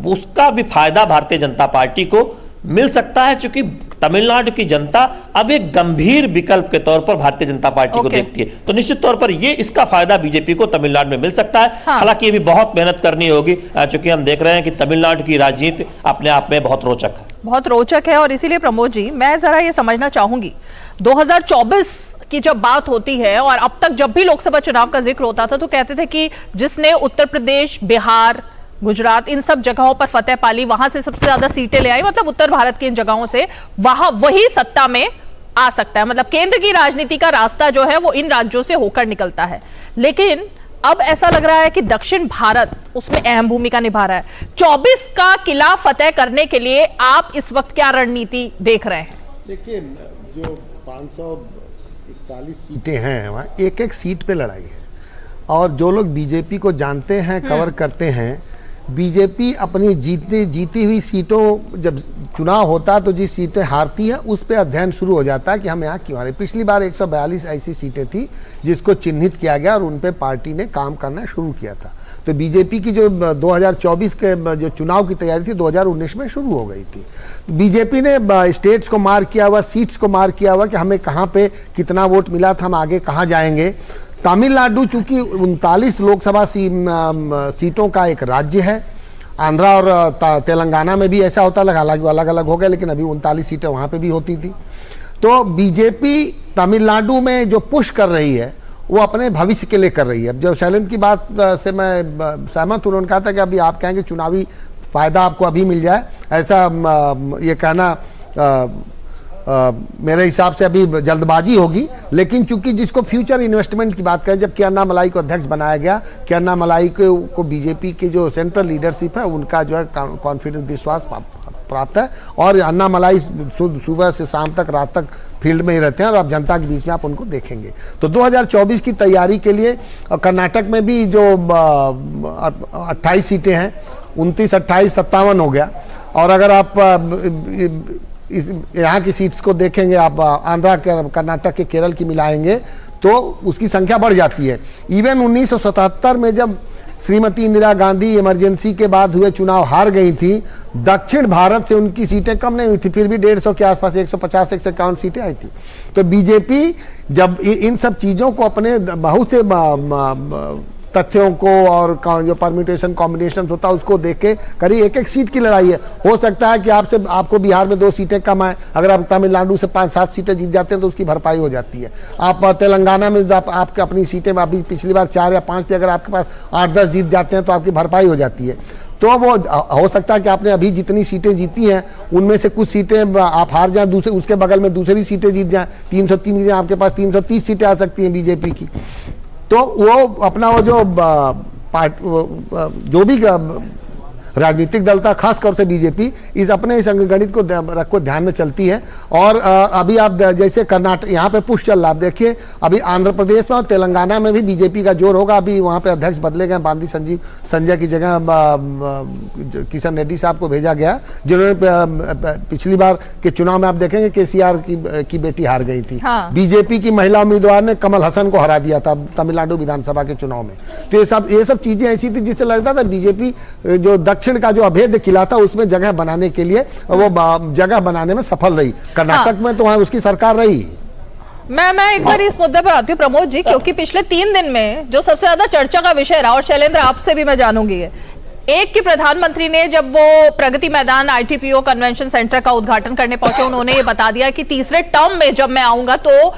उसका भी फायदा भारतीय जनता पार्टी को मिल सकता है, क्योंकि तमिलनाडु की जनता अब एक गंभीर विकल्प के तौर पर भारतीय जनता पार्टी को देखती है। तो निश्चित तौर पर ये इसका फायदा बीजेपी को तमिलनाडु में मिल सकता है। हालांकि ये भी बहुत मेहनत करनी होगी, क्योंकि हम देख रहे हैं कि तमिलनाडु की राजनीति अपने आप में बहुत रोचक है, बहुत रोचक है। और इसीलिए प्रमोद जी, मैं जरा ये समझना चाहूंगी, 2024 की जब बात होती है और अब तक जब भी लोकसभा चुनाव का जिक्र होता था तो कहते थे कि जिसने उत्तर प्रदेश, बिहार, गुजरात, इन सब जगहों पर फतेह पाली, वहां से सबसे ज्यादा सीटें ले आई, मतलब उत्तर भारत की इन जगहों से, वहां वही सत्ता में आ सकता है। मतलब केंद्र की राजनीति का रास्ता जो है वो इन राज्यों से होकर निकलता है। लेकिन अब ऐसा लग रहा है कि दक्षिण भारत उसमें अहम भूमिका निभा रहा है। 24 का किला फतेह करने के लिए आप इस वक्त क्या रणनीति देख रहे हैं? देखिए, जो 541 सीटें हैं वहाँ एक एक सीट पे लड़ाई है, और जो लोग बीजेपी को जानते हैं, कवर करते हैं, बीजेपी अपनी जीती हुई सीटों, जब चुनाव होता है तो जिस सीटें हारती है उस पे अध्ययन शुरू हो जाता है कि हम यहाँ क्यों हारे। पिछली बार 142 ऐसी सीटें थी जिसको चिन्हित किया गया और उन पे पार्टी ने काम करना शुरू किया था। तो बीजेपी की जो 2024 के जो चुनाव की तैयारी थी 2019 में शुरू हो गई थी। बीजेपी ने स्टेट्स को मार्क किया हुआ, सीट्स को मार्क किया हुआ कि हमें कहाँ पे कितना वोट मिला था, हम आगे कहाँ जाएंगे। तमिलनाडु चूंकि 39 लोकसभा सीटों का एक राज्य है, आंध्रा और तेलंगाना में भी ऐसा होता लगा, हालांकि अलग अलग हो गए, लेकिन अभी 39 सीटें वहाँ पे भी होती थी। तो बीजेपी तमिलनाडु में जो पुश कर रही है वो अपने भविष्य के लिए कर रही है। अब जो शैलेंद्र की बात से मैं सहमत हूँ, उन्होंने कहा था कि अभी आप कहेंगे चुनावी फायदा आपको अभी मिल जाए, ऐसा ये कहना मेरे हिसाब से अभी जल्दबाजी होगी। लेकिन चूंकि जिसको फ्यूचर इन्वेस्टमेंट की बात करें, जब कि अन्नामलाई को अध्यक्ष बनाया गया, कि अन्नामलाई को बीजेपी की जो सेंट्रल लीडरशिप है उनका जो है कॉन्फिडेंस, विश्वास प्राप्त है, और अन्नामलाई सुबह से शाम तक, रात तक फील्ड में ही रहते हैं और आप जनता के बीच में आप उनको देखेंगे। तो 2024 की तैयारी के लिए कर्नाटक में भी जो 28 सीटें हैं, 29, 28, 57 हो गया। और अगर आप यहाँ की सीट्स को देखेंगे, आप आंध्रा, कर्नाटक के, केरल की मिलाएंगे तो उसकी संख्या बढ़ जाती है। इवन 1977 में जब श्रीमती इंदिरा गांधी इमरजेंसी के बाद हुए चुनाव हार गई थी, दक्षिण भारत से उनकी सीटें कम नहीं हुई थी, फिर भी 150 के आसपास 150-151 सीटें आई थी। तो बीजेपी जब इन सब चीज़ों को, अपने बहुत से तथ्यों को और जो परम्यूटेशन कॉम्बिनेशन होता है उसको देख के करीब एक एक सीट की लड़ाई है। हो सकता है कि आपको बिहार में 2 सीटें कम आए, अगर आप तमिलनाडु से 5-7 सीटें जीत जाते हैं तो उसकी भरपाई हो जाती है। आप तेलंगाना में आपके अपनी सीटें अभी पिछली बार 4 या 5 थी, अगर आपके पास 8-10 जीत जाते हैं तो आपकी भरपाई हो जाती है। तो वो हो सकता है कि आपने अभी जितनी सीटें जीती हैं उनमें से कुछ सीटें आप हार जाएं, दूसरे उसके बगल में दूसरी सीटें जीत जाएं, 303 की जगह आपके पास 330 सीटें आ सकती हैं बीजेपी की। तो वो अपना वो जो भी राजनीतिक दल था, खासतौर से बीजेपी इस अपने इस अंकगणित को ध्यान में चलती है। और अभी आप जैसे कर्नाटक यहाँ पे पुश चल रहा, आप देखिए अभी आंध्र प्रदेश में और तेलंगाना में भी बीजेपी का जोर होगा। अभी वहाँ पे अध्यक्ष बदले गए, बांदी संजय की जगह किशन रेड्डी साहब को भेजा गया, जिन्होंने पिछली बार के चुनाव में आप देखेंगे केसीआर की बेटी हार गई थी। हाँ। बीजेपी की महिला उम्मीदवार ने कमल हसन को हरा दिया था तमिलनाडु विधानसभा के चुनाव में। तो ये सब चीजें ऐसी थी जिससे लगता था बीजेपी जो दक्षिण का जो अभेद्य किला था उसमें जगह बनाने के लिए वो जगह बनाने में सफल रही। कर्नाटक में तो वहां उसकी सरकार रही। मैं एक बार इस मुद्दे पर आती हूँ प्रमोद जी, क्योंकि पिछले 3 दिन में जो सबसे ज्यादा चर्चा का विषय रहा, और शैलेंद्र आपसे भी मैं जानूंगी, एक कि प्रधानमंत्री ने जब वो Pragati Maidan ITPO convention centre का उद्घाटन करने पहुंचे, उन्होंने ये बता दिया कि तीसरे टर्म में जब मैं आऊंगा तो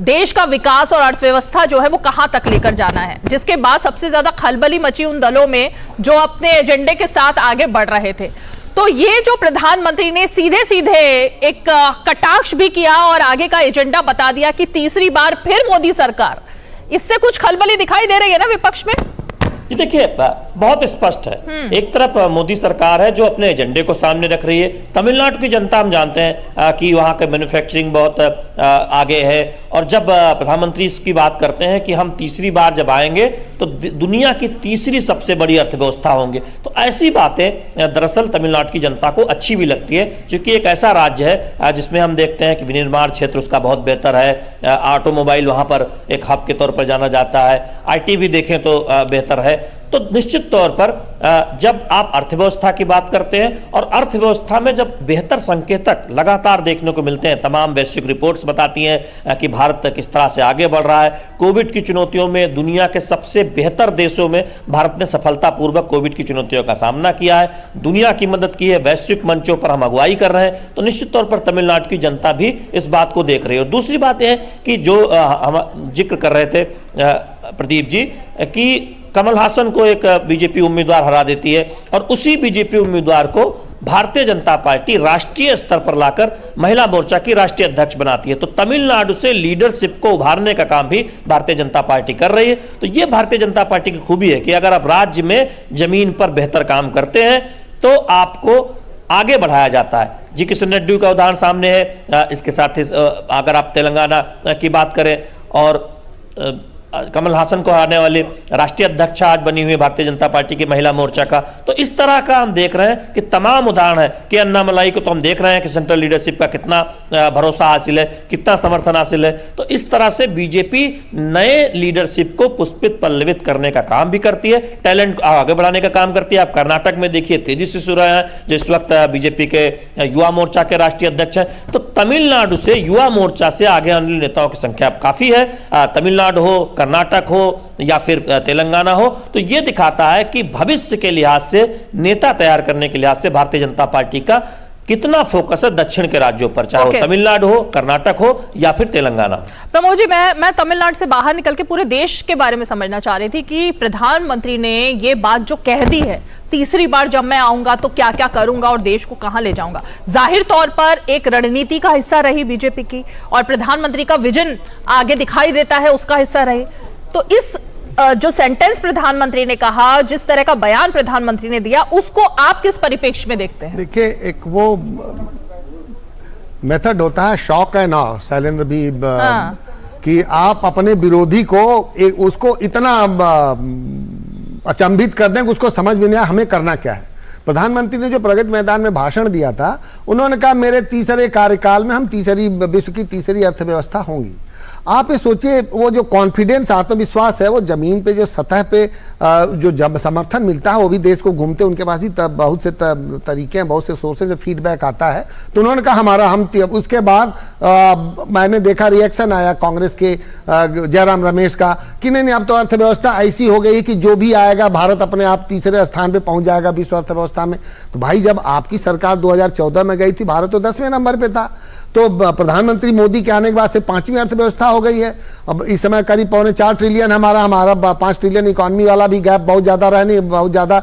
देश का विकास और अर्थव्यवस्था जो है वो कहां तक लेकर जाना है, जिसके बाद सबसे ज्यादा खलबली मची उन दलों में जो अपने एजेंडे के साथ आगे बढ़ रहे थे। तो ये जो प्रधानमंत्री ने सीधे सीधे एक कटाक्ष भी किया और आगे का एजेंडा बता दिया कि तीसरी बार फिर मोदी सरकार, इससे कुछ खलबली दिखाई दे रही है ना विपक्ष में? ये देखिए बहुत स्पष्ट है। एक तरफ मोदी सरकार है जो अपने एजेंडे को सामने रख रही है। तमिलनाडु की जनता हम जानते हैं कि वहां का मैन्युफैक्चरिंग बहुत आगे है, और जब प्रधानमंत्री इसकी बात करते हैं कि हम तीसरी बार जब आएंगे तो दुनिया की तीसरी सबसे बड़ी अर्थव्यवस्था होंगे, तो ऐसी बातें दरअसल तमिलनाडु की जनता को अच्छी भी लगती है, क्योंकि एक ऐसा राज्य है जिसमें हम देखते हैं कि विनिर्माण क्षेत्र उसका बहुत बेहतर है, ऑटोमोबाइल वहां पर एक हब के तौर पर जाना जाता है, IT भी देखें तो बेहतर है। तो निश्चित तौर पर जब आप अर्थव्यवस्था की बात करते हैं और अर्थव्यवस्था में जब बेहतर संकेतक लगातार देखने को मिलते हैं, तमाम वैश्विक रिपोर्ट्स बताती हैं कि भारत किस तरह से आगे बढ़ रहा है। कोविड की चुनौतियों में दुनिया के सबसे बेहतर देशों में भारत ने सफलतापूर्वक कोविड की चुनौतियों का सामना किया है, दुनिया की मदद की है, वैश्विक मंचों पर हम अगुवाई कर रहे हैं। तो निश्चित तौर पर तमिलनाडु की जनता भी इस बात को देख रही है। और दूसरी बात यह है कि जो हम जिक्र कर रहे थे प्रदीप जी, कि कमल हासन को एक बीजेपी उम्मीदवार हरा देती है और उसी बीजेपी उम्मीदवार को भारतीय जनता पार्टी राष्ट्रीय स्तर पर लाकर महिला मोर्चा की राष्ट्रीय अध्यक्ष बनाती है। तो तमिलनाडु से लीडरशिप को उभारने का काम भी भारतीय जनता पार्टी कर रही है। तो यह भारतीय जनता पार्टी की खूबी है कि अगर आप राज्य में जमीन पर बेहतर काम करते हैं तो आपको आगे बढ़ाया जाता है। जी किशन रेड्डी का उदाहरण सामने है। इसके साथ ही अगर आप तेलंगाना की बात करें, और कमल हासन को हराने वाली राष्ट्रीय अध्यक्ष आज बनी हुई भारतीय जनता पार्टी की महिला मोर्चा का, तो इस तरह का हम देख रहे हैं कि तमाम उदाहरण है कि अन्नामलाई को तो हम देख रहे हैं कि सेंट्रल लीडरशिप का कितना भरोसा हासिल है, कितना समर्थन हासिल है। तो इस तरह से बीजेपी नए लीडरशिप को पुष्पित पल्लवित करने का काम भी करती है, टैलेंट आगे बढ़ाने का काम करती है। आप कर्नाटक में देखिए तेजी से शुरू है, जिस वक्त बीजेपी के युवा मोर्चा के राष्ट्रीय अध्यक्ष है। तो तमिलनाडु से युवा मोर्चा से आगे आने वाले नेताओं की संख्या काफी है। तमिलनाडु हो, कर्नाटक हो या फिर तेलंगाना हो, तो यह दिखाता है कि भविष्य के लिहाज से, नेता तैयार करने के लिहाज से भारतीय जनता पार्टी का कितना फोकस है दक्षिण के राज्यों पर, चाहे वो तमिलनाडु हो, कर्नाटक हो या फिर तेलंगाना। प्रमोद जी, मैं तमिलनाडु से बाहर निकल के पूरे देश के बारे में समझना चाह रही थी कि प्रधानमंत्री ने ये बात जो कह दी है, तीसरी बार जब मैं आऊंगा तो क्या क्या करूंगा और देश को कहां ले जाऊंगा, जाहिर तौर पर एक रणनीति का हिस्सा रही बीजेपी की, और प्रधानमंत्री का विजन आगे दिखाई देता है उसका हिस्सा रही। तो इस जो सेंटेंस प्रधानमंत्री ने कहा, जिस तरह का बयान प्रधानमंत्री ने दिया, उसको आप किस परिप्रेक्ष्य में देखते हैं? देखिए, एक वो मेथड होता है शॉक एंड ऑ, शैलेंद्र भी कि आप अपने विरोधी को उसको इतना अचंभित कर दें कि उसको समझ में नहीं आया हमें करना क्या है। प्रधानमंत्री ने जो प्रगति मैदान में भाषण दिया था, उन्होंने कहा मेरे तीसरे कार्यकाल में हम विश्व की तीसरी अर्थव्यवस्था होंगी। आप ये सोचिए, वो जो कॉन्फिडेंस, आत्मविश्वास है, वो जमीन पे जो सतह पे जो जब समर्थन मिलता है, वो भी देश को घूमते, उनके पास ही बहुत से तरीके हैं, बहुत से सोर्सेज से फीडबैक आता है। तो उन्होंने कहा उसके बाद मैंने देखा रिएक्शन आया कांग्रेस के जयराम रमेश का कि नहीं अब तो अर्थव्यवस्था ऐसी हो गई कि जो भी आएगा भारत अपने आप तीसरे स्थान पे पहुंच जाएगा विश्व अर्थव्यवस्था में। तो भाई, जब आपकी सरकार 2014 में गई थी, भारत तो 10वें नंबर पे था। तो प्रधानमंत्री मोदी के आने के बाद से 5वीं अर्थव्यवस्था हो गई है। अब इस समय करीब 3.25 ट्रिलियन हमारा 5 ट्रिलियन इकोनॉमी वाला भी गैप बहुत ज़्यादा बहुत ज़्यादा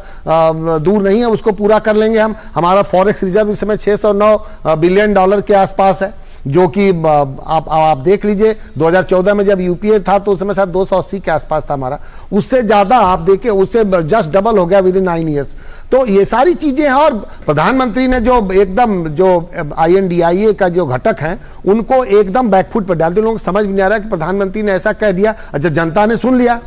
दूर नहीं है, उसको पूरा कर लेंगे हम। हमारा फॉरेक्स रिजर्व इस समय $609 बिलियन के आसपास है, जो कि आप देख लीजिए 2014 में जब यूपीए था तो उस समय शायद 280 के आसपास था हमारा, उससे ज़्यादा आप देखिए, उससे जस्ट डबल हो गया विद इन 9 ईयर्स। तो ये सारी चीज़ें हैं, और प्रधानमंत्री ने जो एकदम जो INDIA का जो घटक हैं उनको एकदम बैकफुट पर डाल दिया। लोगों को समझ में नहीं आ रहा कि प्रधानमंत्री ने ऐसा कह दिया। अच्छा, जनता ने सुन लिया,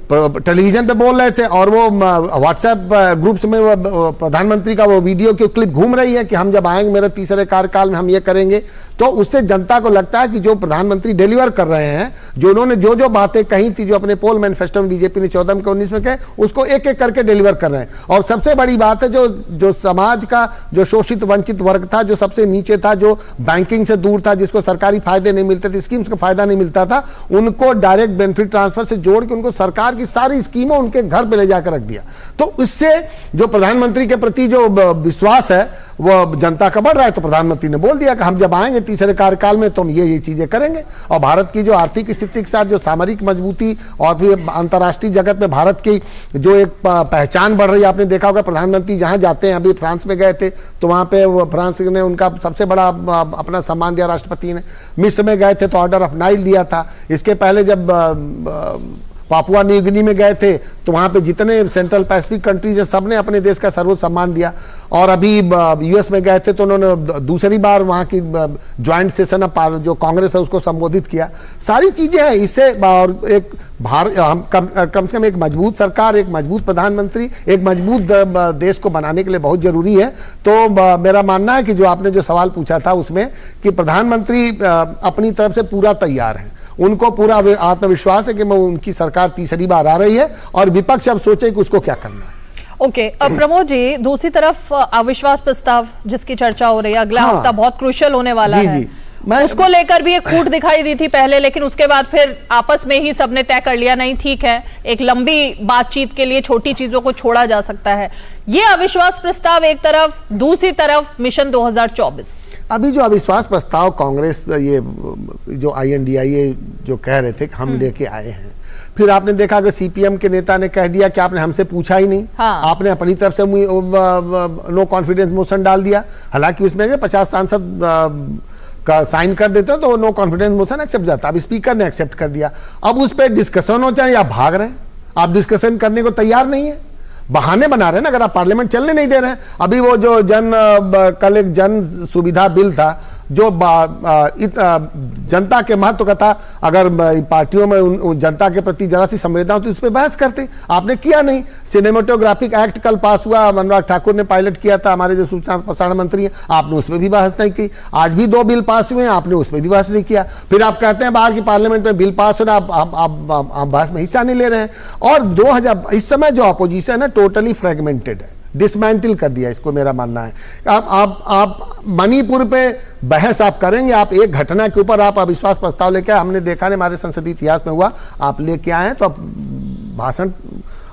टेलीविजन पे बोल रहे थे, और वो व्हाट्सएप ग्रुप्स में वो प्रधानमंत्री का वो वीडियो की क्लिप घूम रही है कि हम जब आएंगे मेरे तीसरे कार्यकाल में हम ये करेंगे। तो उससे जनता को लगता है कि जो प्रधानमंत्री डिलीवर कर रहे हैं, जो उन्होंने जो बातें कही थी, जो अपने पोल मैनिफेस्टो में बीजेपी ने 14 में 19 में कहे, उसको एक एक करके डिलीवर कर रहे हैं। और सबसे बड़ी बात है, जो समाज का जो शोषित वंचित वर्ग था, जो सबसे नीचे था, जो बैंकिंग से दूर था, जिसको सरकारी फायदे नहीं मिलते थे, स्कीम्स का फायदा नहीं मिलता था, उनको डायरेक्ट बेनिफिट ट्रांसफर से जोड़ के उनको सरकार की सारी स्कीमों उनके घर पे ले जाकर रख दिया। तो इससे जो प्रधानमंत्री के प्रति जो विश्वास है वो जनता का बढ़ रहा है। तो प्रधानमंत्री ने बोल दिया कि हम जब आएंगे तीसरे कार्यकाल में तो हम ये चीजें करेंगे। और भारत की जो आर्थिक स्थिति के साथ जो सामरिक मजबूती और फिर अंतर्राष्ट्रीय जगत में भारत की जो एक पहचान बढ़ रही है, आपने देखा होगा प्रधानमंत्री जहां जाते हैं, अभी फ्रांस में गए थे तो वहां पे फ्रांस ने उनका सबसे बड़ा अपना सम्मान दिया, राष्ट्रपति ने। मिस्र में गए थे तो ऑर्डर ऑफ नाइल दिया था। इसके पहले जब पापुआ न्यू गिनी में गए थे तो वहाँ पे जितने सेंट्रल पैसिफिक कंट्रीज हैं सबने अपने देश का सर्वोच्च सम्मान दिया। और अभी US में गए थे तो उन्होंने दूसरी बार वहाँ की ज्वाइंट सेशन ऑफ जो कांग्रेस है उसको संबोधित किया। सारी चीज़ें हैं इससे, और एक कम से कम एक मजबूत सरकार, एक मजबूत प्रधानमंत्री, एक मजबूत देश को बनाने के लिए बहुत जरूरी है। तो मेरा मानना है कि जो आपने जो सवाल पूछा था उसमें कि प्रधानमंत्री अपनी तरफ से पूरा तैयार है, उनको पूरा आत्मविश्वास है कि उनकी सरकार तीसरी बार आ रही है, और विपक्ष अब सोचे कि उसको क्या करना है। ओके, अब प्रमोद जी, दूसरी तरफ अविश्वास प्रस्ताव जिसकी चर्चा हो रही है, अगला हफ्ता बहुत क्रूशियल होने वाला है। उसको लेकर भी एक फूट दिखाई दी थी पहले, लेकिन उसके बाद फिर आपस में ही सबने तय कर लिया नहीं ठीक है, एक लंबी बातचीत के लिए छोटी चीजों को छोड़ा जा सकता है। ये अविश्वास प्रस्ताव एक तरफ, दूसरी तरफ मिशन 2024। अभी जो अविश्वास प्रस्ताव कांग्रेस ये जो INDIA जो कह रहे थे कि हम लेके आए हैं, फिर आपने देखा कि CPM के नेता ने कह दिया कि आपने हमसे पूछा ही नहीं। हाँ। आपने अपनी तरफ से नो कॉन्फिडेंस मोशन डाल दिया। हालांकि उसमें 50 सांसद का साइन कर देते हो तो नो कॉन्फिडेंस मोशन एक्सेप्ट जाता। अब स्पीकर ने एक्सेप्ट कर दिया। अब उस पर डिस्कशन हो जाए, आप भाग रहे हैं, आप डिस्कशन करने को तैयार नहीं है, बहाने बना रहे हैं ना। अगर आप पार्लियामेंट चलने नहीं दे रहे हैं, अभी वो जो कल एक जन सुविधा बिल था जो जनता के महत्व का था, अगर पार्टियों में जनता के प्रति जरा सी संवेदना होती उस पर बहस करते, आपने किया नहीं। सिनेमेटोग्राफिक एक्ट कल पास हुआ, अनुराग ठाकुर ने पायलट किया था, हमारे जो सूचना प्रसारण मंत्री हैं, आपने उसमें भी बहस नहीं की। आज भी 2 बिल पास हुए हैं, आपने उसमें भी बहस नहीं किया। फिर आप कहते हैं बाहर की पार्लियामेंट में बिल पास हो रहा, आप बहस में हिस्सा नहीं ले रहे हैं। और 2000 इस समय जो अपोजिशन है टोटली फ्रेगमेंटेड है, डिसमेंटल कर दिया इसको, मेरा मानना है। आप मणिपुर पे बहस आप करेंगे, आप एक घटना के ऊपर आप अविश्वास प्रस्ताव लेके, हमने देखा नहीं हमारे संसदीय इतिहास में हुआ, आप लेके आए हैं तो आप भाषण,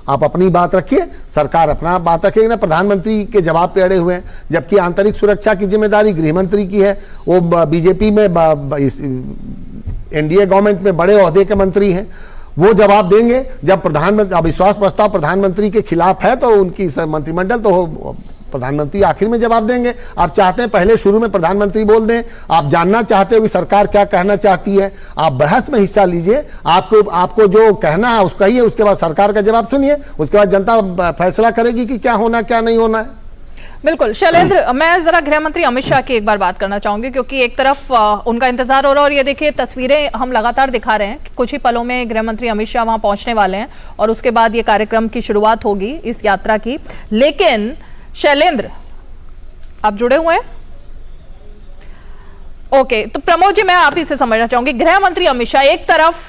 आप अपनी बात रखिए, सरकार अपना बात रखिए ना। प्रधानमंत्री के जवाब पे अड़े हुए हैं, जबकि आंतरिक सुरक्षा की जिम्मेदारी गृहमंत्री की है। वो बीजेपी में NDA गवर्नमेंट में बड़े ओहदे के मंत्री हैं, वो जवाब देंगे। जब प्रधानमंत्री अविश्वास प्रस्ताव प्रधानमंत्री के खिलाफ है तो उनकी मंत्रिमंडल, तो प्रधानमंत्री आखिर में जवाब देंगे। आप चाहते हैं पहले शुरू में प्रधानमंत्री बोल दें, आप जानना चाहते हो कि सरकार क्या कहना चाहती है, आप बहस में हिस्सा लीजिए, आपको जो कहना है उसका ही है, उसके बाद सरकार का जवाब सुनिए, उसके बाद जनता फैसला करेगी कि क्या होना क्या नहीं होना है। बिल्कुल। शैलेंद्र, मैं जरा गृह मंत्री अमित शाह की एक बार बात करना चाहूंगी, क्योंकि एक तरफ उनका इंतजार हो रहा है, और ये देखिए तस्वीरें हम लगातार दिखा रहे हैं कि कुछ ही पलों में गृह मंत्री अमित शाह वहां पहुंचने वाले हैं, और उसके बाद ये कार्यक्रम की शुरुआत होगी इस यात्रा की। लेकिन शैलेंद्र, आप जुड़े हुए हैं? ओके, तो प्रमोद जी, मैं आप ही से समझना चाहूंगी, गृह मंत्री अमित शाह एक तरफ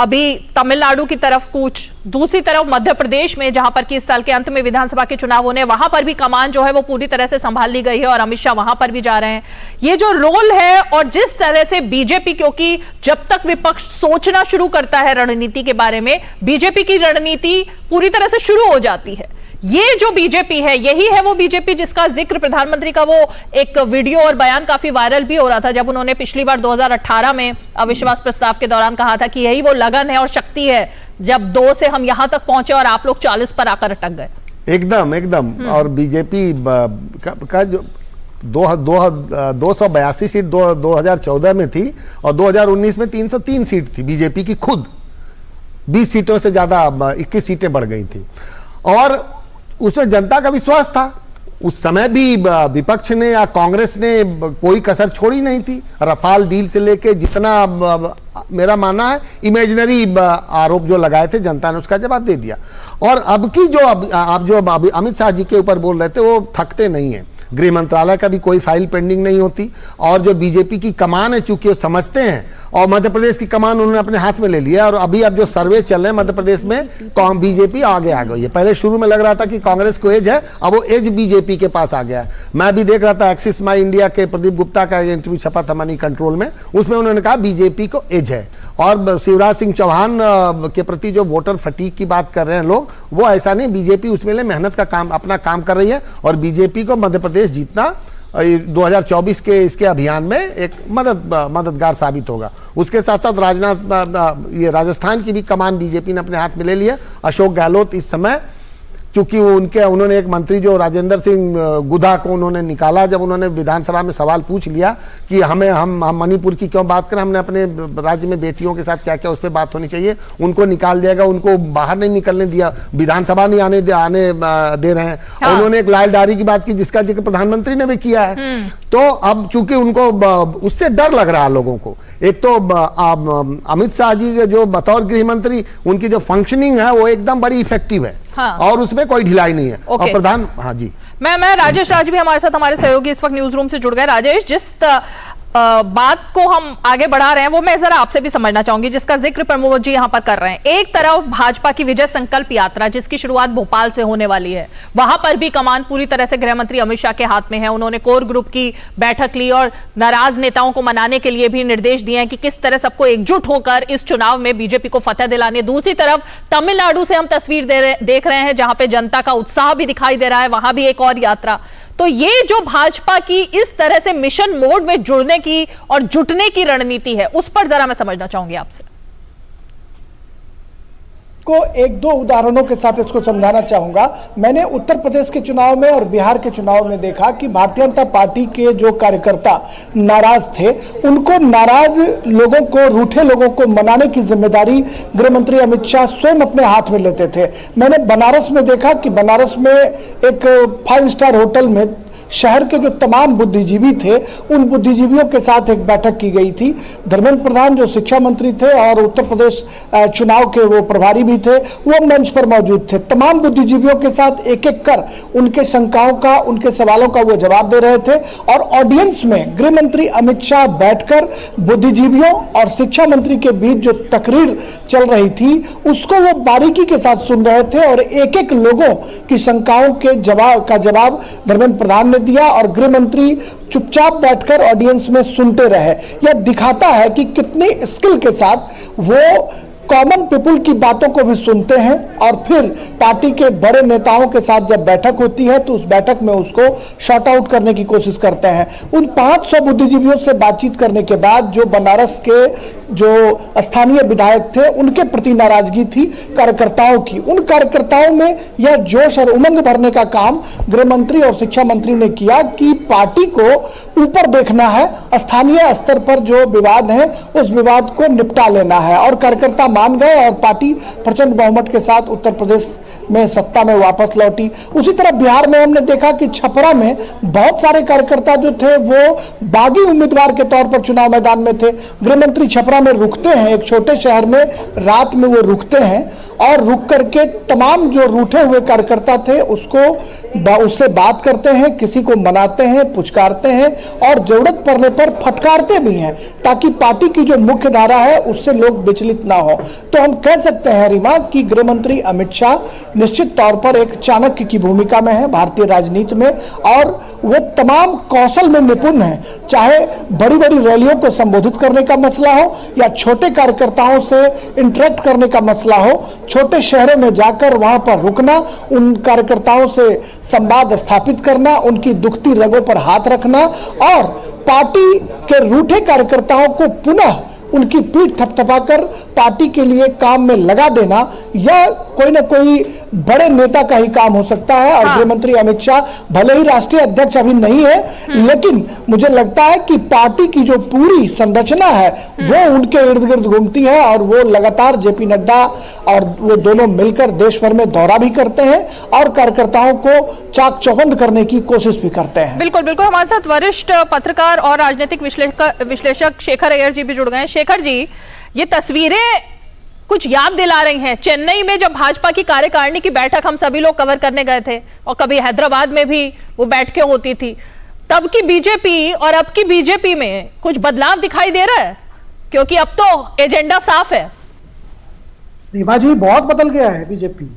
अभी तमिलनाडु की तरफ कूच, दूसरी तरफ मध्य प्रदेश में जहां पर कि इस साल के अंत में विधानसभा के चुनाव होने, वहां पर भी कमान जो है वो पूरी तरह से संभाल ली गई है, और अमित शाह वहां पर भी जा रहे हैं। ये जो रोल है, और जिस तरह से बीजेपी, क्योंकि जब तक विपक्ष सोचना शुरू करता है रणनीति के बारे में, बीजेपी की रणनीति पूरी तरह से शुरू हो जाती है। ये जो बीजेपी है, यही है वो बीजेपी जिसका जिक्र प्रधानमंत्री का वो एक वीडियो और बयान काफी वायरल भी हो रहा था, जब उन्होंने पिछली बार 2018 में अविश्वास प्रस्ताव के दौरान कहा था कि यही वो लगन है और शक्ति है जब 2 से हम यहां तक पहुंचे और आप लोग 40 पर आकर अटक गए। एकदम। और बीजेपी का जो 282 सीट 2014 में थी और 2019 में 303 सीट थी बीजेपी की खुद। 20 सीटों से ज्यादा 21 सीटें बढ़ गई थी और उसमें जनता का विश्वास था। उस समय भी विपक्ष ने या कांग्रेस ने कोई कसर छोड़ी नहीं थी। रफाल डील से लेके जितना मेरा मानना है इमेजिनरी आरोप जो लगाए थे, जनता ने उसका जवाब दे दिया। और अब की जो आप जो अमित शाह जी के ऊपर बोल रहे थे वो थकते नहीं है। गृह मंत्रालय का भी कोई फाइल पेंडिंग नहीं होती और जो बीजेपी की कमान है, चूंकि वो समझते हैं और मध्य प्रदेश की कमान उन्होंने अपने हाथ में ले लिया और अभी अब जो सर्वे चल रहे हैं मध्य प्रदेश में बीजेपी आगे आ गई है। पहले शुरू में लग रहा था कि कांग्रेस को एज है, अब वो एज बीजेपी के पास आ गया है। मैं भी देख रहा था एक्सिस माई इंडिया के प्रदीप गुप्ता का इंटरव्यू छपा था मनी कंट्रोल में, उसमें उन्होंने कहा बीजेपी को एज है। और शिवराज सिंह चौहान के प्रति जो वोटर फटीक की बात कर रहे हैं लोग, वो ऐसा नहीं, बीजेपी उसमें ले मेहनत का काम अपना काम कर रही है और बीजेपी को मध्य प्रदेश जीतना 2024 के इसके अभियान में एक मददगार साबित होगा। उसके साथ साथ ये राजस्थान की भी कमान बीजेपी ने अपने हाथ में ले लिया। अशोक गहलोत इस समय, चूंकि उन्होंने एक मंत्री जो राजेंद्र सिंह गुधा को उन्होंने निकाला, जब उन्होंने विधानसभा में सवाल पूछ लिया कि हम मणिपुर की क्यों बात करें, हमने अपने राज्य में बेटियों के साथ क्या क्या उस पर बात होनी चाहिए, उनको निकाल दिया गया, उनको बाहर नहीं निकलने दिया, विधानसभा नहीं आने दे रहे हैं। हाँ। उन्होंने एक लाल डायरी की बात की जिसका जिक्र प्रधानमंत्री ने भी किया है। तो अब चूंकि उनको उससे डर लग रहा है लोगों को, एक तो अमित शाह जी के जो बतौर गृह मंत्री उनकी जो फंक्शनिंग है वो एकदम बड़ी इफेक्टिव है। हाँ। और उसमें कोई ढिलाई नहीं है। और प्रधान, हाँ जी, मैं राजेश राज भी हमारे साथ, हमारे सहयोगी इस वक्त न्यूज रूम से जुड़ गए। राजेश, जिस बात को हम आगे बढ़ा रहे हैं वो मैं जरा आपसे भी समझना चाहूंगी, जिसका जिक्र प्रमोद जी यहां पर कर रहे हैं। एक तरफ भाजपा की विजय संकल्प यात्रा जिसकी शुरुआत भोपाल से होने वाली है, वहां पर भी कमान पूरी तरह से गृह मंत्री अमित शाह के हाथ में है। उन्होंने कोर ग्रुप की बैठक ली और नाराज नेताओं को मनाने के लिए भी निर्देश दिए हैं कि किस तरह सबको एकजुट होकर इस चुनाव में बीजेपी को फतेह दिलानी है। दूसरी तरफ तमिलनाडु से हम तस्वीर देख रहे हैं जहां पर जनता का उत्साह भी दिखाई दे रहा है, वहां भी एक और यात्रा। तो ये जो भाजपा की इस तरह से मिशन मोड में जुड़ने की और जुटने की रणनीति है, उस पर जरा मैं समझना चाहूंगी आपसे। को एक दो उदाहरणों के साथ इसको समझाना चाहूंगा। मैंने उत्तर प्रदेश के चुनाव में और बिहार के चुनाव में देखा कि भारतीय जनता पार्टी के जो कार्यकर्ता नाराज थे, उनको नाराज लोगों को, रूठे लोगों को मनाने की जिम्मेदारी गृह मंत्री अमित शाह स्वयं अपने हाथ में लेते थे। मैंने बनारस में देखा कि बनारस में एक 5 स्टार होटल में शहर के जो तमाम बुद्धिजीवी थे, उन बुद्धिजीवियों के साथ एक बैठक की गई थी। धर्मेंद्र प्रधान जो शिक्षा मंत्री थे और उत्तर प्रदेश चुनाव के वो प्रभारी भी थे, वो मंच पर मौजूद थे। तमाम बुद्धिजीवियों के साथ एक एक कर उनके शंकाओं का, उनके सवालों का वो जवाब दे रहे थे। और ऑडियंस में गृह मंत्री अमित शाह बैठकर बुद्धिजीवियों और शिक्षा मंत्री के बीच जो तकरीर चल रही थी उसको वो बारीकी के साथ सुन रहे थे और एक एक लोगों की शंकाओं के जवाब धर्मेंद्र प्रधान दिया और गृह मंत्री चुपचाप बैठकर ऑडियंस में सुनते रहे। यह दिखाता है कि कितनी स्किल के साथ वो कॉमन पीपल की बातों को भी सुनते हैं और फिर पार्टी के बड़े नेताओं के साथ जब बैठक होती है तो उस बैठक में उसको शॉर्ट आउट करने की कोशिश करते हैं। उन 500 बुद्धिजीवियों से बातचीत करने के बाद जो बनारस के जो स्थानीय विधायक थे, उनके प्रति नाराजगी थी कार्यकर्ताओं की। उन कार्यकर्ताओं में यह जोश और उमंग भरने का काम गृह मंत्री और शिक्षा मंत्री ने किया कि पार्टी को ऊपर देखना है, स्थानीय स्तर पर जो विवाद है उस विवाद को निपटा लेना है। और कार्यकर्ता मान गए और पार्टी प्रचंड बहुमत के साथ उत्तर प्रदेश में सत्ता में वापस लौटी। उसी तरह बिहार में हमने देखा कि छपरा में बहुत सारे कार्यकर्ता जो थे वो बागी उम्मीदवार के तौर पर चुनाव मैदान में थे। गृह मंत्री छपरा में रुकते हैं, एक छोटे शहर में रात में वो रुकते हैं और रुक करके तमाम जो रूठे हुए कार्यकर्ता थे उससे बात करते हैं, किसी को मनाते हैं, पुचकारते हैं और जरूरत पड़ने पर फटकारते भी हैं ताकि पार्टी की जो मुख्य धारा है उससे लोग विचलित ना हो। तो हम कह सकते हैं रीमा कि गृह मंत्री अमित शाह निश्चित तौर पर एक चाणक्य की भूमिका में है भारतीय राजनीति में और वो तमाम कौशल में निपुण है। चाहे बड़ी बड़ी रैलियों को संबोधित करने का मसला हो या छोटे कार्यकर्ताओं से इंटरेक्ट करने का मसला हो, छोटे शहरों में जाकर वहां पर रुकना, उन कार्यकर्ताओं से संवाद स्थापित करना, उनकी दुखती रगों पर हाथ रखना और पार्टी के रूठे कार्यकर्ताओं को पुनः उनकी पीठ थपथपाकर पार्टी के लिए काम में लगा देना, यह कोई ना कोई बड़े नेता का ही काम हो सकता है। और गृह मंत्री अमित शाह भले ही राष्ट्रीय अध्यक्ष अभी नहीं है, लेकिन मुझे लगता है कि पार्टी की जो पूरी संरचना है वो उनके इर्द गिर्द घूमती है और वो लगातार जेपी नड्डा और वो दोनों मिलकर देश भर में दौरा भी करते हैं और कार्यकर्ताओं को चाक चौबंद करने की कोशिश भी करते हैं। बिल्कुल बिल्कुल, हमारे साथ वरिष्ठ पत्रकार और राजनीतिक विश्लेषक शेखर अय्यर जी भी जुड़ गए हैं। शेखर जी, ये तस्वीरें कुछ याद दिला रही हैं चेन्नई में जब भाजपा की कार्यकारिणी की बैठक हम सभी लोग कवर करने गए थे, और कभी हैदराबाद में भी वो बैठकें होती थी, तब की बीजेपी और अब की बीजेपी में कुछ बदलाव दिखाई दे रहा है? क्योंकि अब तो एजेंडा साफ है। रीमा जी, बहुत बदल गया है बीजेपी।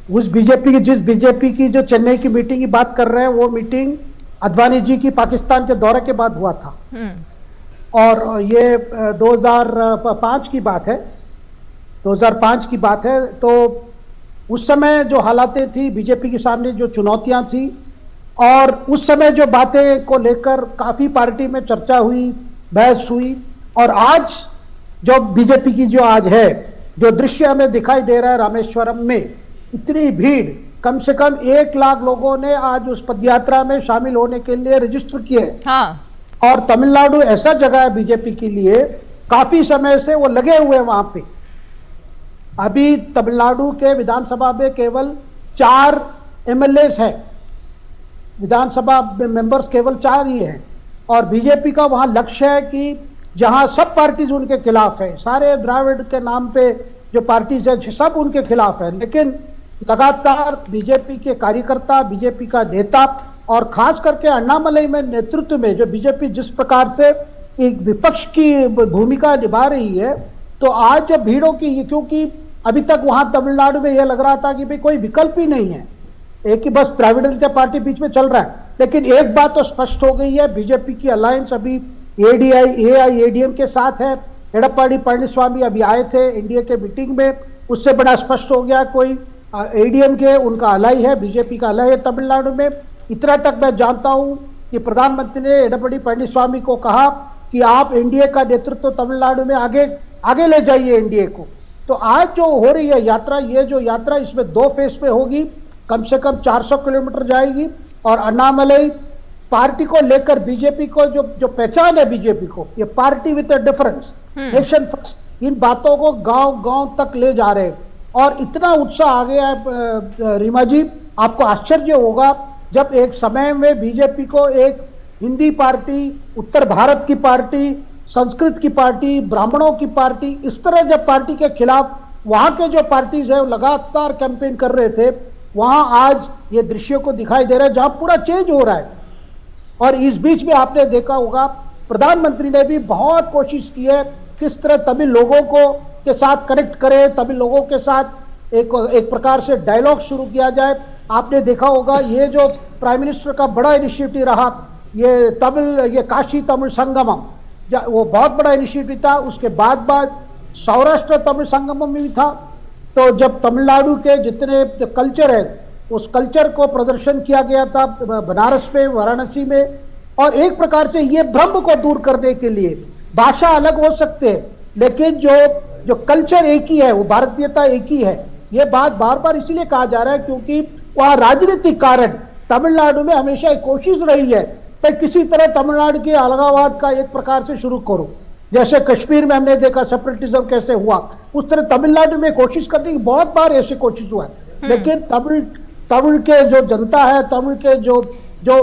उस बीजेपी की, जिस बीजेपी की जो चेन्नई की मीटिंग की बात कर रहे हैं, वो मीटिंग अद्वानी जी की पाकिस्तान के दौरे के बाद हुआ था और ये 2005 की बात है, 2005 की बात है। तो उस समय जो हालातें थी, बीजेपी के सामने जो चुनौतियां थी और उस समय जो बातें को लेकर काफी पार्टी में चर्चा हुई, बहस हुई, और आज जो बीजेपी की जो आज है, जो दृश्य हमें दिखाई दे रहा है रामेश्वरम में, इतनी भीड़, कम से कम 1 लाख लोगों ने आज उस पदयात्रा में शामिल होने के लिए रजिस्टर किए। हाँ। और तमिलनाडु ऐसा जगह है बीजेपी के लिए, काफी समय से वो लगे हुए हैं वहां पे। अभी तमिलनाडु के विधानसभा में केवल 4 एमएलए हैं, विधानसभा मेंबर्स केवल 4 ही हैं, और बीजेपी का वहां लक्ष्य है कि जहां सब पार्टीज उनके खिलाफ है, सारे द्राविड़ के नाम पे जो पार्टीज है सब उनके खिलाफ है, लेकिन लगातार बीजेपी के कार्यकर्ता, बीजेपी का नेता और खास करके अन्नामलई में नेतृत्व में जो बीजेपी जिस प्रकार से एक विपक्ष की भूमिका निभा रही है, तो आज जो भीड़ों की, क्योंकि अभी तक वहां तमिलनाडु में यह लग रहा था कि भाई कोई विकल्प ही नहीं है, एक ही बस द्रविड़ जनता पार्टी बीच में चल रहा है, लेकिन एक बात तो स्पष्ट हो गई है, बीजेपी की अलायंस अभी एआईएडीएम के साथ है। एडप्पाडी पळनिस्वामी अभी आए थे एनडीए के मीटिंग में, उससे बड़ा स्पष्ट हो गया कोई एडीएम के उनका अलाई है, बीजेपी का अलाई है तमिलनाडु में। इतना तक मैं जानता हूं कि प्रधानमंत्री ने एडप्पाडी पळनिस्वामी को कहा कि आप एनडीए का नेतृत्व तमिलनाडु में आगे ले जाइए एनडीए को। तो आज जो हो रही है यात्रा, ये जो यात्रा इसमें 2 फेज में होगी, कम से कम 400 किलोमीटर जाएगी, और अन्नामलई पार्टी को लेकर बीजेपी को जो पहचान है बीजेपी को, ये party with a difference, nation first, इन बातों को गांव-गांव तक ले जा रहे हैं। और इतना उत्साह आ गया है रीमा जी, आपको आश्चर्य होगा जब एक समय में बीजेपी को एक हिंदी पार्टी, उत्तर भारत की पार्टी, संस्कृत की पार्टी, ब्राह्मणों की पार्टी, इस तरह जब पार्टी के खिलाफ वहां के जो पार्टीज है लगातार कैंपेन कर रहे थे, वहां आज ये दृश्य को दिखाई दे रहा है जहां पूरा चेंज हो रहा है। और इस बीच में आपने देखा होगा प्रधानमंत्री ने भी बहुत कोशिश की है किस तरह तमिल लोगों को के साथ कनेक्ट करे, तमिल लोगों के साथ एक प्रकार से डायलॉग शुरू किया जाए। आपने देखा होगा ये जो प्राइम मिनिस्टर का बड़ा इनिशिएटिव रहा, ये काशी तमिल संगमम, वो बहुत बड़ा इनिशिएटिव था। उसके बाद सौराष्ट्र तमिल संगमम भी था। तो जब तमिलनाडु के जितने कल्चर है उस कल्चर को प्रदर्शन किया गया था बनारस में, वाराणसी में, और एक प्रकार से ये भ्रम को दूर करने के लिए भाषा अलग हो सकते हैं लेकिन जो कल्चर एक ही है, वो भारतीयता एक ही है। ये बात बार बार इसलिए कहा जा रहा है क्योंकि वहां राजनीतिक कारण तमिलनाडु में हमेशा एक कोशिश रही है कि किसी तरह तमिलनाडु के अलगाववाद का एक प्रकार से शुरू करो। जैसे कश्मीर में हमने देखा सेपरेटिज्म कैसे हुआ, उस तरह तमिलनाडु में कोशिश करने की बहुत बार ऐसी कोशिश हुआ है। लेकिन तमिल के जो जनता है, तमिल के जो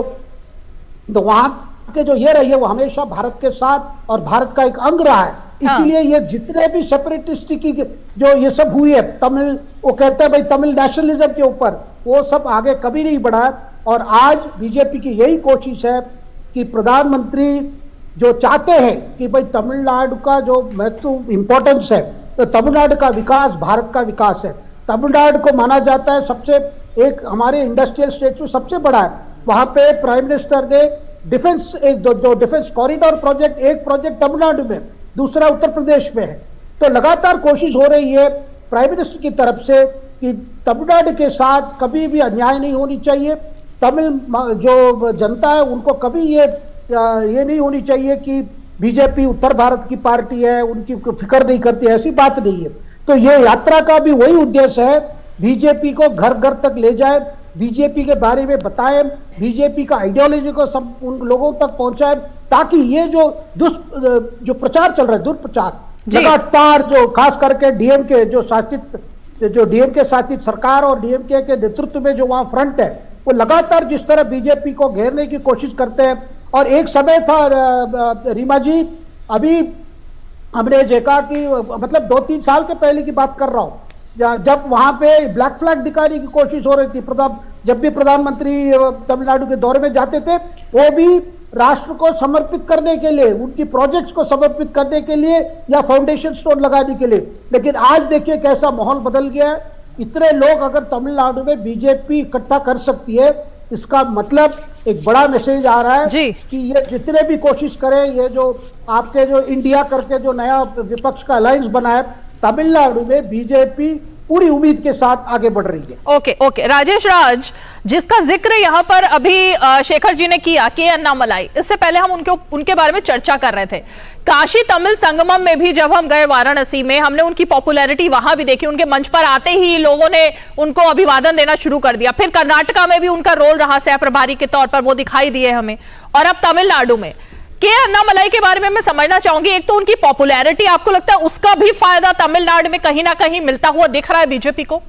वहां के जो ये रही है, वो हमेशा भारत के साथ और भारत का एक अंग रहा है। इसीलिए ये जितने भी सेपरेटिस्ट की जो ये सब हुई है, तमिल, वो कहते हैं भाई तमिल नेशनलिज्म के ऊपर, वो सब आगे कभी नहीं बढ़ा है। और आज बीजेपी की यही कोशिश है कि प्रधानमंत्री जो चाहते हैं कि भाई तमिलनाडु का जो महत्व इंपॉर्टेंस है, तो तमिलनाडु का विकास भारत का विकास है। तमिलनाडु को माना जाता है सबसे एक हमारे इंडस्ट्रियल स्टेट में सबसे बड़ा है। वहां पे प्राइम मिनिस्टर ने डिफेंस दो डिफेंस कॉरिडोर प्रोजेक्ट, एक प्रोजेक्ट तमिलनाडु में, दूसरा उत्तर प्रदेश में है। तो लगातार कोशिश हो रही है प्राइम मिनिस्टर की तरफ से कि तमिलनाडु के साथ कभी भी अन्याय नहीं होनी चाहिए। तमिल जो जनता है उनको कभी ये नहीं होनी चाहिए कि बीजेपी उत्तर भारत की पार्टी है, उनकी फिक्र नहीं करती, ऐसी बात नहीं है। तो ये यात्रा का भी वही उद्देश्य है, बीजेपी को घर घर तक ले जाए, बीजेपी के बारे में बताएं, बीजेपी का आइडियोलॉजी को सब उन लोगों तक पहुंचाए, ताकि ये जो प्रचार चल रहा है, दुष्प्रचार लगातार, जो खास करके डीएमके जो डीएमके शासित सरकार और डीएमके के नेतृत्व में जो वहां फ्रंट है, वो लगातार जिस तरह बीजेपी को घेरने की कोशिश करते हैं। और एक समय था रीमा जी, अभी हमने देखा कि मतलब 2-3 साल के पहले की बात कर रहा हूं, जब वहां पे ब्लैक फ्लैग दिखाने की कोशिश हो रही थी। जब भी प्रधानमंत्री तमिलनाडु के दौरे में जाते थे, वो भी राष्ट्र को समर्पित करने के लिए, उनकी प्रोजेक्ट्स को समर्पित करने के लिए या फाउंडेशन स्टोन लगाने के लिए। लेकिन आज देखिए कैसा माहौल बदल गया है। इतने लोग अगर तमिलनाडु में बीजेपी इकट्ठा कर सकती है, इसका मतलब एक बड़ा मैसेज आ रहा है कि ये जितने भी कोशिश करें, ये जो आपके जो इंडिया करके जो नया विपक्ष का अलायंस बना है, तमिलनाडु में बीजेपी पूरी उम्मीद के साथ आगे बढ़ रही है। ओके राजेश राज, जिसका जिक्र यहाँ पर अभी शेखर जी ने किया कि अन्नामलाई, इससे पहले हम उनके बारे में चर्चा कर रहे थे। काशी तमिल संगमम में भी जब हम गए वाराणसी में, हमने उनकी पॉपुलैरिटी वहां भी देखी। उनके मंच पर आते ही लोगों ने उनको अभिवादन देना शुरू कर दिया। फिर कर्नाटका में भी उनका रोल रहा सह प्रभारी के तौर पर, वो दिखाई दिए हमें। और अब तमिलनाडु में के अन्नामलाई के बारे में मैं समझना चाहूंगी, एक तो उनकी पॉपुलैरिटी, आपको लगता है उसका भी फायदा तमिलनाडु में कहीं ना कहीं मिलता हुआ दिख रहा है बीजेपी को?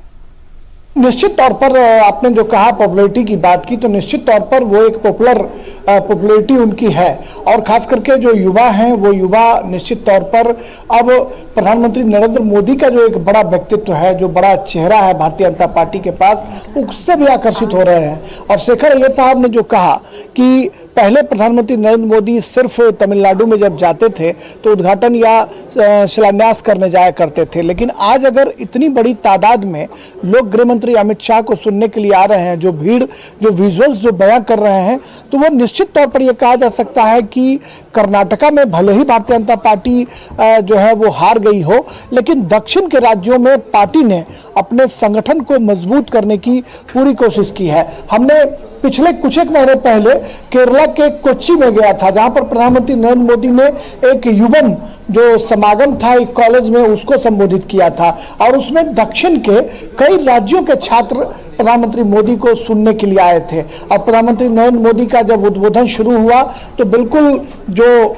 निश्चित तौर पर आपने जो कहा पॉपुलैरिटी की बात की, तो निश्चित तौर पर वो एक पॉपुलैरिटी उनकी है। और खास करके जो युवा हैं, वो युवा निश्चित तौर पर अब प्रधानमंत्री नरेंद्र मोदी का जो एक बड़ा व्यक्तित्व है, जो बड़ा चेहरा है भारतीय जनता पार्टी के पास, उससे भी आकर्षित हो रहे हैं। और शेखर अय्यर साहब ने जो कहा कि पहले प्रधानमंत्री नरेंद्र मोदी सिर्फ तमिलनाडु में जब जाते थे तो उद्घाटन या शिलान्यास करने जाया करते थे, लेकिन आज अगर इतनी बड़ी तादाद में लोग गृह मंत्री अमित शाह को सुनने के लिए आ रहे हैं, जो भीड़, जो विजुअल्स जो बयां कर रहे हैं, तो वो निश्चित तौर पर यह कहा जा सकता है कि कर्नाटका में भले ही भारतीय जनता पार्टी जो है वो हार गई हो, लेकिन दक्षिण के राज्यों में पार्टी ने अपने संगठन को मजबूत करने की पूरी कोशिश की है। हमने पिछले कुछ एक महीने पहले केरला के कोच्चि में गया था, जहां पर प्रधानमंत्री नरेंद्र मोदी ने एक युवम जो समागम था एक कॉलेज में, उसको संबोधित किया था। और उसमें दक्षिण के कई राज्यों के छात्र प्रधानमंत्री मोदी को सुनने के लिए आए थे। और प्रधानमंत्री नरेंद्र मोदी का जब उद्बोधन शुरू हुआ तो बिल्कुल जो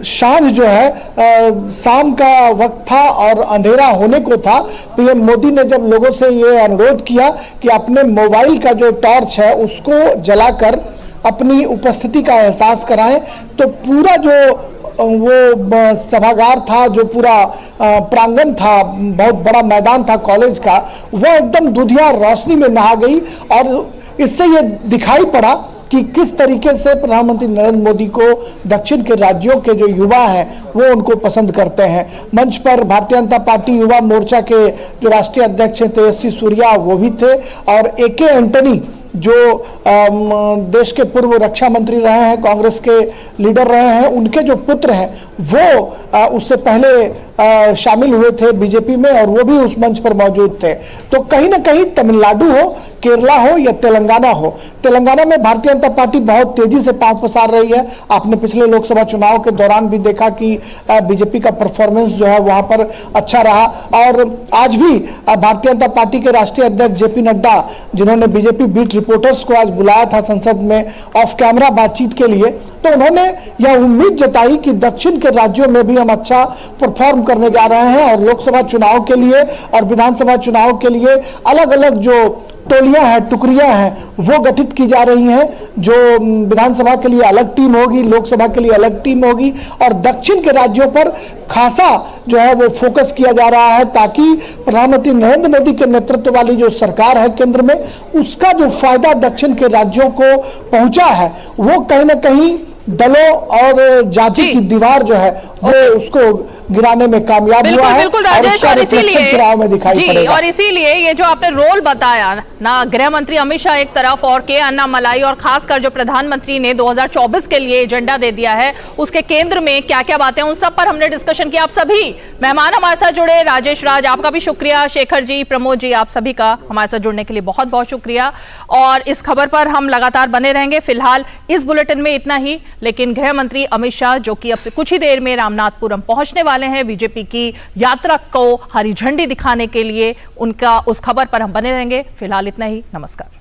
सांझ जो है शाम का वक्त था और अंधेरा होने को था, पीएम मोदी ने जब लोगों से ये अनुरोध किया कि अपने मोबाइल का जो टॉर्च है उसको जलाकर अपनी उपस्थिति का एहसास कराएं, तो पूरा जो वो सभागार था, जो पूरा प्रांगण था, बहुत बड़ा मैदान था कॉलेज का, वह एकदम दुधिया रोशनी में नहा गई। और इससे ये दिखाई पड़ा कि किस तरीके से प्रधानमंत्री नरेंद्र मोदी को दक्षिण के राज्यों के जो युवा हैं वो उनको पसंद करते हैं। मंच पर भारतीय जनता पार्टी युवा मोर्चा के जो राष्ट्रीय अध्यक्ष हैं तेजस्वी सूर्या, वो भी थे। और AK एंटनी जो देश के पूर्व रक्षा मंत्री रहे हैं, कांग्रेस के लीडर रहे हैं, उनके जो पुत्र हैं वो उससे पहले शामिल हुए थे बीजेपी में, और वो भी उस मंच पर मौजूद थे। तो कहीं ना कहीं तमिलनाडु हो, केरला हो या तेलंगाना हो, तेलंगाना में भारतीय जनता पार्टी बहुत तेजी से पांव पसार रही है। आपने पिछले लोकसभा चुनाव के दौरान भी देखा कि बीजेपी का परफॉर्मेंस जो है वहां पर अच्छा रहा। और आज भी भारतीय जनता पार्टी के राष्ट्रीय अध्यक्ष JP नड्डा, जिन्होंने बीजेपी बीट रिपोर्टर्स को आज बुलाया था संसद में ऑफ कैमरा बातचीत के लिए, तो उन्होंने यह उम्मीद जताई कि दक्षिण के राज्यों में भी हम अच्छा परफॉर्म करने जा रहे हैं। और लोकसभा चुनाव के लिए और विधानसभा चुनाव के लिए अलग अलग जो टोलियां हैं, टुकड़ियां हैं, वो गठित की जा रही हैं। जो विधानसभा के लिए अलग टीम होगी, लोकसभा के लिए अलग टीम होगी, और दक्षिण के राज्यों पर खासा जो है वो फोकस किया जा रहा है, ताकि प्रधानमंत्री नरेंद्र मोदी के नेतृत्व वाली जो सरकार है केंद्र में, उसका जो फायदा दक्षिण के राज्यों को पहुंचा है, वो कहीं ना कहीं दलों और जाति की दीवार जो है वो उसको गिराने में कामयाब हुआ बिल्कुल है। बिल्कुल और राजेश, उसका और रिफ्लेक्शन इसीलिए चुनाव में दिखाई जी, पड़ेगा। और इसीलिए ये जो आपने रोल बताया ना, गृह मंत्री अमित शाह एक तरफ और के अन्नामलाई, और खासकर जो प्रधानमंत्री ने 2024 के लिए एजेंडा दे दिया है, उसके केंद्र में क्या क्या बातें, उन सब पर हमने डिस्कशन किया। आप सभी मेहमान हमारे साथ जुड़े, राजेश, राज, आपका भी शुक्रिया, शेखर जी, प्रमोद जी, आप सभी का हमारे साथ जुड़ने के लिए बहुत बहुत शुक्रिया। और इस खबर पर हम लगातार बने रहेंगे। फिलहाल इस बुलेटिन में इतना ही, लेकिन गृह मंत्री अमित शाह जो कि अब से कुछ ही देर में रामनाथपुरम पहुंचने वाले हैं बीजेपी की यात्रा को हरी झंडी दिखाने के लिए, उनका उस खबर पर हम बने रहेंगे। फिलहाल इतना ही, नमस्कार।